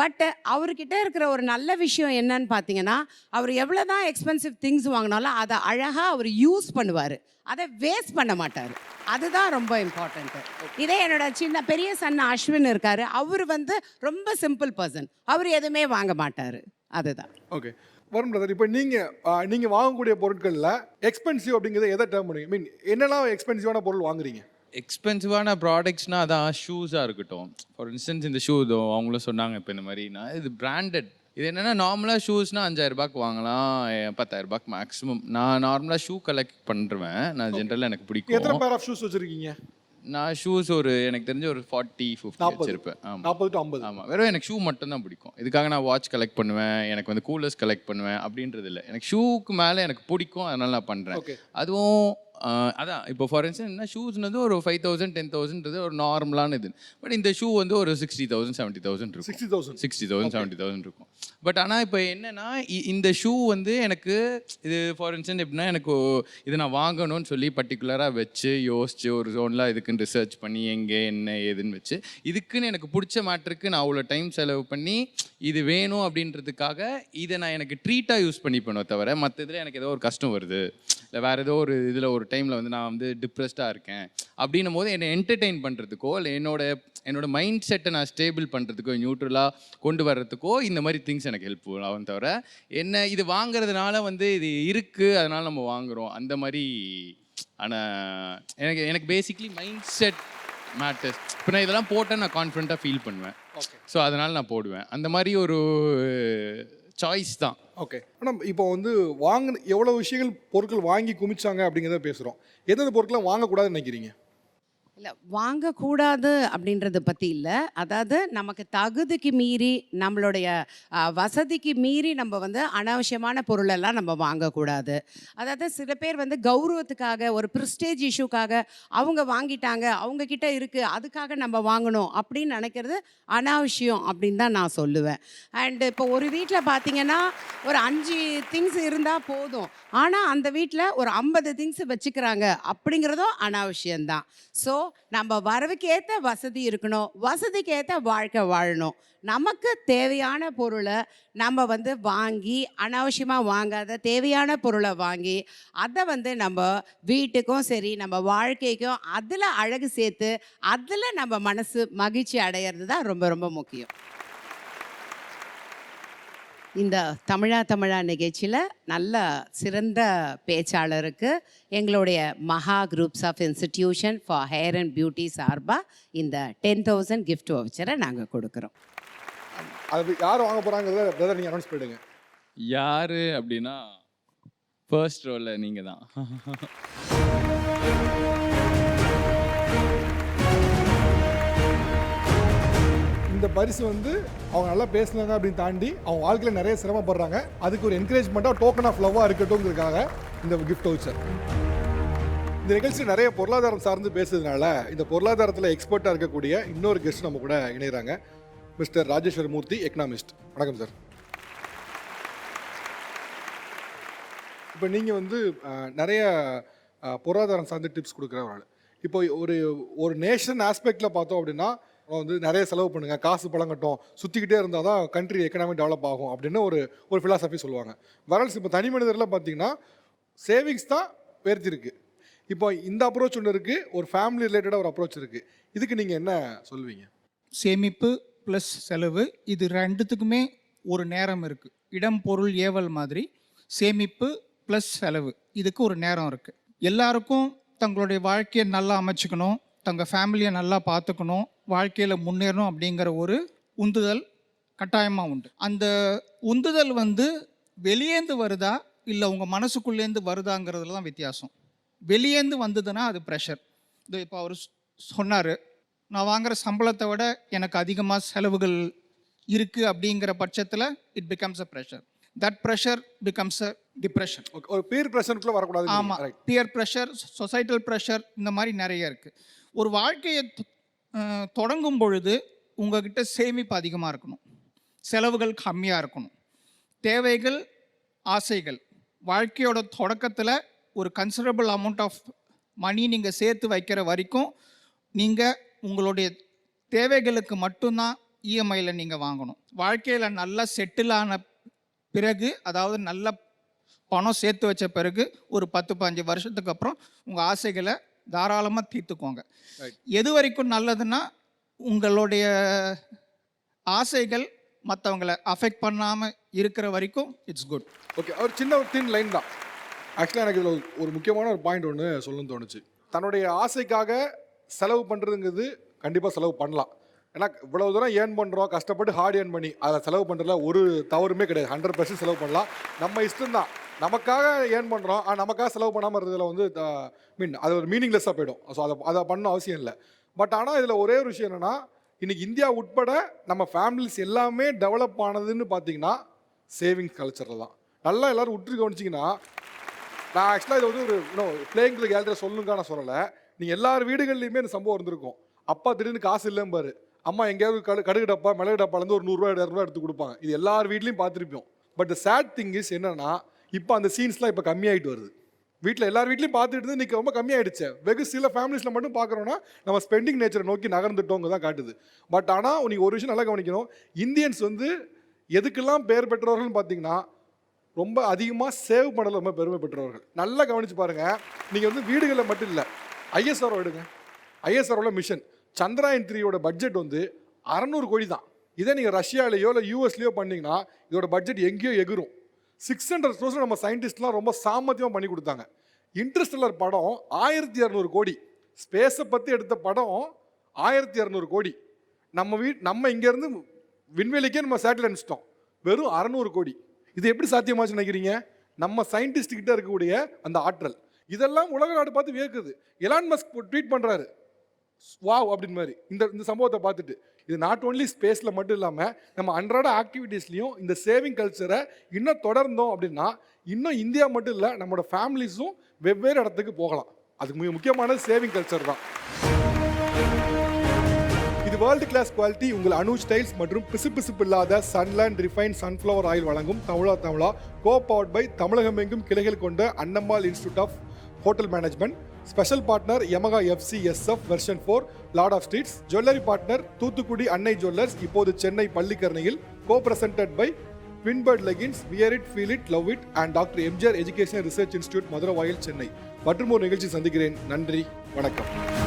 பட் அவர்கிட்ட இருக்கிற ஒரு நல்ல விஷயம் என்னன்னு பார்த்தீங்கன்னா, அவர் எவ்வளோ தான் எக்ஸ்பென்சிவ் திங்ஸ் வாங்கினாலும் அதை அழகாக அவர் யூஸ் பண்ணுவார், அதை வேஸ்ட் பண்ண மாட்டார். அதுதான் ரொம்ப இம்பார்ட்டண்ட்டு. இதே என்னோட பெரிய சன் அஸ்வின் இருக்காரு, அவர் வந்து ரொம்ப சிம்பிள் பர்சன், அவர் எதுவுமே வாங்க மாட்டார். அதுதான். ஓகே வருண் பிரதர், இப்போ நீங்கள் வாங்கக்கூடிய பொருட்களில் எக்ஸ்பென்சிவ் அப்படிங்கிறத எதை டேர்ம் பண்ணுவீங்க? மீன் என்னெல்லாம் எக்ஸ்பென்சிவான பொருள் வாங்குறீங்க? எக்ஸ்பென்சிவான ப்ராடக்ட்ஸ்னால் அதான் ஷூஸாக இருக்கட்டும். ஃபார் இன்ஸ்டன்ஸ் இந்த ஷூ இதோ அவங்களும் சொன்னாங்க இப்போ இந்த மாதிரினா இது பிராண்டட். இது என்னென்னா நார்மலாக ஷூஸ்னால் 5000 ரூபாய்க்கு வாங்கலாம், 10,000 ரூபாய்க்கு மேக்ஸிமம். நான் நார்மலாக ஷூ கலெக்ட் பண்ணுறேன். நான் ஜென்ரலாக எனக்கு பிடிக்கும். எத்தனை பேர் ஆஃப் ஷூஸ் வச்சுருக்கீங்க? நான் ஷூஸ் எனக்கு தெரிஞ்ச ஒரு 40-50 வச்சிருப்பேன். 40 to 50. ஆமாம், வெறும் எனக்கு ஷூ மட்டும் தான் பிடிக்கும். இதுக்காக நான் வாட்ச் கலெக்ட் பண்ணுவேன், எனக்கு வந்து கூலர்ஸ் கலெக்ட் பண்ணுவேன் அப்படின்றது இல்லை. எனக்கு ஷூக்கு மேலே எனக்கு பிடிக்கும், அதனால நான் பண்ணுறேன். அதுவும் அதான் இப்போ ஃபார் இன்ஸ்டன்ஸ் என்ன ஷூஸ்னது ஒரு 5,000 10,000 ஒரு நார்மலான இது. பட் இந்த ஷூ வந்து ஒரு 60,000 70,000 இருக்கும். 60,000 70,000 இருக்கும். பட் ஆனால் இப்போ என்னென்னா இந்த ஷூ வந்து எனக்கு இது ஃபார் இன்ஸ்டன்ஸ் எப்படின்னா எனக்கு இது நான் வாங்கணும்னு சொல்லி பர்டிகுலராக வச்சு யோசிச்சு ஒரு ஜோன்லாம் இதுக்குன்னு ரிசர்ச் பண்ணி எங்கே என்ன ஏதுன்னு வச்சு இதுக்குன்னு எனக்கு பிடிச்ச மேட்டருக்கு நான் அவ்வளோ டைம் செலவு பண்ணி இது வேணும் அப்படின்றதுக்காக இதை நான் எனக்கு ட்ரீட்டாக யூஸ் பண்ணிப்பேனோ தவிர மற்ற இதில் எனக்கு ஏதோ ஒரு கஷ்டம் வருது, இல்லை வேறு ஏதோ ஒரு இதில் ஒரு டைமில் வந்து நான் வந்து டிப்ரெஸ்டாக இருக்கேன் அப்படின்னும் போது என்னை என்டர்டெயின் பண்ணுறதுக்கோ இல்லை என்னோட மைண்ட் செட்டை நான் ஸ்டேபிள் பண்ணுறதுக்கோ நியூட்ரலாக கொண்டு வர்றதுக்கோ இந்த மாதிரி திங்ஸ் எனக்கு ஹெல்ப்ஃபுல் ஆகும். தவிர என்ன இது வாங்குறதுனால வந்து இது இருக்குது அதனால் நம்ம வாங்குகிறோம் அந்த மாதிரி. ஆனால் எனக்கு பேசிக்லி மைண்ட் செட் மேட்டர்ஸ். இப்போ நான் இதெல்லாம் போட்டால் நான் கான்ஃபிடண்ட்டாக ஃபீல் பண்ணுவேன். ஸோ அதனால் நான் போடுவேன். அந்த மாதிரி ஒரு சாய்ஸ் தான். ஓகே. ஆனால் இப்போ வந்து எவ்வளோ விஷயங்கள் பொருட்கள் வாங்கி குமிச்சாங்க அப்படிங்கிறத பேசுகிறோம். எந்தெந்த பொருட்கள்லாம் வாங்கக்கூடாதுன்னு நினைக்கிறீங்க? இல்லை வாங்கக்கூடாது அப்படின்றத பற்றி இல்லை. அதாவது நமக்கு தகுதிக்கு மீறி நம்மளுடைய வசதிக்கு மீறி நம்ம வந்து அனாவசியமான பொருளெல்லாம் நம்ம வாங்கக்கூடாது. அதாவது சில பேர் வந்து கௌரவத்துக்காக ஒரு ப்ரிஸ்டேஜ் இஷ்யூக்காக அவங்க வாங்கிட்டாங்க, அவங்கக்கிட்ட இருக்குது அதுக்காக நம்ம வாங்கணும் அப்படின்னு நினைக்கிறது அனாவசியம் அப்படின்னு தான் நான் சொல்லுவேன். அண்டு இப்போ ஒரு வீட்டில் பார்த்தீங்கன்னா ஒரு 5 திங்ஸ் இருந்தால் போதும், ஆனால் அந்த வீட்டில் ஒரு 50 திங்ஸ் வச்சுக்கிறாங்க அப்படிங்கிறதும் அனாவசியம்தான். ஸோ நம்ம வரவுக்கு ஏற்ற வசதி இருக்கணும், வசதிக்கு ஏற்ற வாழ்க்கை வாழணும். நமக்கு தேவையான பொருளை நம்ம வந்து வாங்கி அனாவசியமாக வாங்காத தேவையான பொருளை வாங்கி அதை வந்து நம்ம வீட்டுக்கும் சரி நம்ம வாழ்க்கைக்கும் அதில் அழகு சேர்த்து அதில் நம்ம மனசு மகிழ்ச்சி அடையிறது தான் ரொம்ப ரொம்ப முக்கியம். இந்த தமிழா நிகழ்ச்சியில் நல்ல சிறந்த பேச்சாளருக்கு எங்களுடைய Maha groups of institution for hair and beauty சார்பாக இந்த 10,000 கிஃப்ட் வவுச்சரை நாங்கள் கொடுக்குறோம். அது யார் வாங்க போகிறாங்கிறத பிரதர் நீங்கள் அனௌன்ஸ் பண்ணிடுங்க. யார் அப்படின்னா ஃபர்ஸ்ட் ரோவில் நீங்கள் தான். இந்த பரிசு வந்து அவங்க நல்லா பேசுனாங்க அப்படின்னு தாண்டி அவங்க வாழ்க்கையில் நிறைய சிரமப்படுறாங்க, அதுக்கு ஒரு என்கரேஜ்மெண்ட்டாக டோக்கன் ஆஃப் லவ்வாக இருக்கட்டும்ங்கிறதுக்காக இந்த கிஃப்ட் வவுச்சர். இந்த நிகழ்ச்சி நிறைய பொருளாதாரம் சார்ந்து பேசுறதுனால இந்த பொருளாதாரத்தில் எக்ஸ்பர்ட்டாக இருக்கக்கூடிய இன்னொரு கெஸ்ட் நம்ம கூட இணைகிறாங்க. மிஸ்டர் ராஜேஸ்வர் மூர்த்தி, எக்கனாமிஸ்ட். வணக்கம் சார். இப்போ நீங்கள் வந்து நிறைய பொருளாதாரம் சார்ந்து டிப்ஸ் கொடுக்குற ஒரு ஆள். இப்போ ஒரு நேஷன் ஆஸ்பெக்டில் பார்த்தோம் அப்படின்னா வந்து நிறைய செலவு பண்ணுங்கள், காசு பழம் கட்டும், சுற்றிக்கிட்டே இருந்தால் தான் கண்ட்ரி எக்கனாமி டெவலப் ஆகும் அப்படின்னு ஒரு ஃபிலாசபி சொல்லுவாங்க. வரல்ஸ் இப்போ தனி மனிதரில் பார்த்தீங்கன்னா சேவிங்ஸ் தான் உயர்த்திருக்கு. இப்போ இந்த அப்ரோச் ஒன்று இருக்குது, ஒரு ஃபேமிலி ரிலேட்டடாக ஒரு அப்ரோச் இருக்குது. இதுக்கு நீங்கள் என்ன சொல்லுவீங்க? சேமிப்பு ப்ளஸ் செலவு இது ரெண்டுத்துக்குமே ஒரு நேரம் இருக்குது. இடம் பொருள் ஏவல் மாதிரி சேமிப்பு ப்ளஸ் செலவு இதுக்கு ஒரு நேரம் இருக்குது. எல்லாருக்கும் தங்களுடைய வாழ்க்கையை நல்லா அமைச்சுக்கணும், தங்கள் ஃபேமிலியை நல்லா பார்த்துக்கணும், வாழ்க்கையில் முன்னேறணும் அப்படிங்கிற ஒரு உந்துதல் கட்டாயமாக உண்டு. அந்த உந்துதல் வந்து வெளியேந்து வருதா இல்லை உங்கள் மனசுக்குள்ளேருந்து வருதாங்கிறதுல தான் வித்தியாசம். வெளியேந்து வந்ததுன்னா அது ப்ரெஷர். இது இப்போ அவர் சொன்னார், நான் வாங்குகிற சம்பளத்தை விட எனக்கு அதிகமாக செலவுகள் இருக்குது அப்படிங்கிற பட்சத்தில் it becomes a pressure. That pressure becomes a depression. ஒரு பியர் ப்ரெஷருக்குள்ளே வரக்கூடாது. ஆமாம், பியர் ப்ரெஷர், சொசைட்டல் ப்ரெஷர், இந்த மாதிரி நிறைய இருக்குது. ஒரு வாழ்க்கையை தொடங்கும் பொழுது உங்ககிட்ட சேமிப்பு அதிகமாக இருக்கணும், செலவுகள் கம்மியாக இருக்கணும், தேவைகள் ஆசைகள். வாழ்க்கையோட தொடக்கத்தில் ஒரு கன்சிடரபிள் அமௌண்ட் ஆஃப் மணி நீங்கள் சேர்த்து வைக்கிற வரைக்கும் நீங்கள் உங்களுடைய தேவைகளுக்கு மட்டும்தான் இஎம்ஐயில் நீங்கள் வாங்கணும். வாழ்க்கையில் நல்லா செட்டில் ஆன பிறகு, அதாவது நல்ல பணம் சேர்த்து வச்ச பிறகு ஒரு 10-15 வருஷத்துக்கு அப்புறம் உங்கள் ஆசைகளை தாராளமாக தீர்த்துக்கோங்க. எது வரைக்கும் நல்லதுன்னா உங்களுடைய ஆசைகள் மற்றவங்களை அஃபெக்ட் பண்ணாமல் இருக்கிற வரைக்கும் இட்ஸ் குட். ஓகே, ஒரு தின் லைன் தான். ஆக்சுவலாக எனக்கு இதில் ஒரு முக்கியமான ஒரு பாயிண்ட் ஒன்று சொல்லணும்னு தோணுச்சு. தன்னுடைய ஆசைக்காக செலவு பண்ணுறதுங்கிறது கண்டிப்பாக செலவு பண்ணலாம். ஏன்னா இவ்வளோ தூரம் ஏர்ன் பண்ணுறோம், கஷ்டப்பட்டு ஹார்ட் ஏர்ன் பண்ணி அதை செலவு பண்ணுறதுல ஒரு தவறுமே கிடையாது. 100% செலவு பண்ணலாம். நம்ம இஷ்டம்தான். நமக்காக ஏர்ன் பண்ணுறோம், நமக்காக செலவு பண்ணாமல் இருக்கிறதுல வந்து அது ஒரு மீனிங்லெஸ்ஸாக போயிடும். ஸோ அதை பண்ண அவசியம் இல்லை. பட் ஆனால் இதில் ஒரே ஒரு விஷயம் என்னென்னா, இன்றைக்கி இந்தியா உட்பட நம்ம ஃபேமிலிஸ் எல்லாமே டெவலப் ஆனதுன்னு பார்த்தீங்கன்னா சேவிங்ஸ் கல்ச்சரில் தான். நல்லா எல்லோரும் உற்று கவனிச்சிங்கன்னா, நான் ஆக்சுவலாக இதை வந்து ஒரு பிளேயிங் கேலரியில் சொல்லணுங்க நான் சொல்லலை. நீங்கள் எல்லார் வீடுகள்லையுமே இந்த சம்பவம் இருந்திருக்கும். அப்பா திடீர்னு காசு இல்லைன்னு பாரு, அம்மா எங்கேயாவது கடுகு டப்பா மிளகு டப்பாலேருந்து ஒரு 100 ரூபா 200 ரூபா எடுத்து கொடுப்பாங்க. இது எல்லார் வீட்லையும் பார்த்துருப்போம். பட் சேட் திங் இஸ் என்னன்னா, இப்போ அந்த சீன்ஸ்லாம் இப்போ கம்மியாகிட்டு வருது. வீட்டில் எல்லார் வீட்லையும் பார்த்துட்டு இருந்து இன்றைக்கி ரொம்ப கம்மியாயிடுச்சு. வெகு சில ஃபேமிலிஸில் மட்டும் பார்க்குறோன்னா நம்ம ஸ்பெண்டிங் நேச்சரை நோக்கி நகர்ந்துட்டோங்க தான் காட்டுது. பட் ஆனால் நீங்கள் ஒரு விஷயம் நல்லா கவனிக்கணும். இந்தியன்ஸ் வந்து எதுக்கெல்லாம் பேர் பெற்றவர்கள்னு பார்த்தீங்கன்னா, ரொம்ப அதிகமாக சேவ் பண்ணல ரொம்ப பெருமை பெற்றவர்கள். நல்லா கவனித்து பாருங்கள். நீங்கள் வந்து வீடுகளில் மட்டும் இல்லை, ஐஎஸ்ஆர்ஓ எடுங்க. ஐஎஸ்ஆர்ஓவில் மிஷன் சந்திராயன் 3யோட பட்ஜெட் வந்து 600 கோடி தான். இதே நீங்கள் ரஷ்யாலேயோ இல்லை யூஎஸ்லேயோ பண்ணிங்கன்னா இதோட பட்ஜெட் எங்கேயோ எகிரும். 600 crores நம்ம சயின்டிஸ்ட்லாம் ரொம்ப சாமர்த்தியமாக பண்ணி கொடுத்தாங்க. இன்டர்ஸ்டெல்லர் படம் 1200 கோடி. ஸ்பேஸை பற்றி எடுத்த படம் 1200 கோடி. நம்ம இங்கேருந்து விண்வெளிக்கே நம்ம சேட்டலைட் அனுப்பிச்சிட்டோம். வெறும் 600 கோடி. இது எப்படி சாத்தியமாச்சு நினைக்கிறீங்க? நம்ம சயின்டிஸ்ட்கிட்ட இருக்கக்கூடிய அந்த ஆற்றல். இதெல்லாம் உலக நாடு பார்த்து வியக்குது. எலான் மஸ்க் ட்வீட் பண்ணுறாரு, வாவ் அப்படின்னு மாதிரி இந்த சம்பவத்தை பார்த்துட்டு. இது நாட் ஓன்லி ஸ்பேஸில் மட்டும் இல்லாமல் நம்ம அன்றாட ஆக்டிவிட்டீஸ்லையும் இந்த சேவிங் கல்ச்சரை இன்னும் தொடர்ந்தோம் அப்படின்னா இன்னும் இந்தியா மட்டும் இல்லை, நம்மளோட ஃபேமிலிஸும் வெவ்வேறு இடத்துக்கு போகலாம். அதுக்கு மிக முக்கியமானது சேவிங் கல்ச்சர் தான். இது வேர்ல்டு கிளாஸ் குவாலிட்டி உங்கள் அனுஜ் ஸ்டைல்ஸ் மற்றும் பிசுபிசுப்பு இல்லாத சன்லேண்ட் ரிஃபைன் சன்ஃப்ளவர் ஆயில் வழங்கும் தமிழா கோ பவர்ட் பை தமிழகமெங்கும் கிளைகள் கொண்ட Annammal institute of hotel management. Special partner Yamaha FCSF version 4 Lord of Streets. Jewellery partner Thoothukudi Annai jewellers, இப்போது சென்னை பள்ளிக்கரணையில். Co presented by twin bird leggings, wear it, feel it, love it and doctor MGR education research institute, Maduravoyal, Chennai. மற்றும் ஒரு நிகழ்ச்சி சந்திக்கிறேன். நன்றி, வணக்கம்.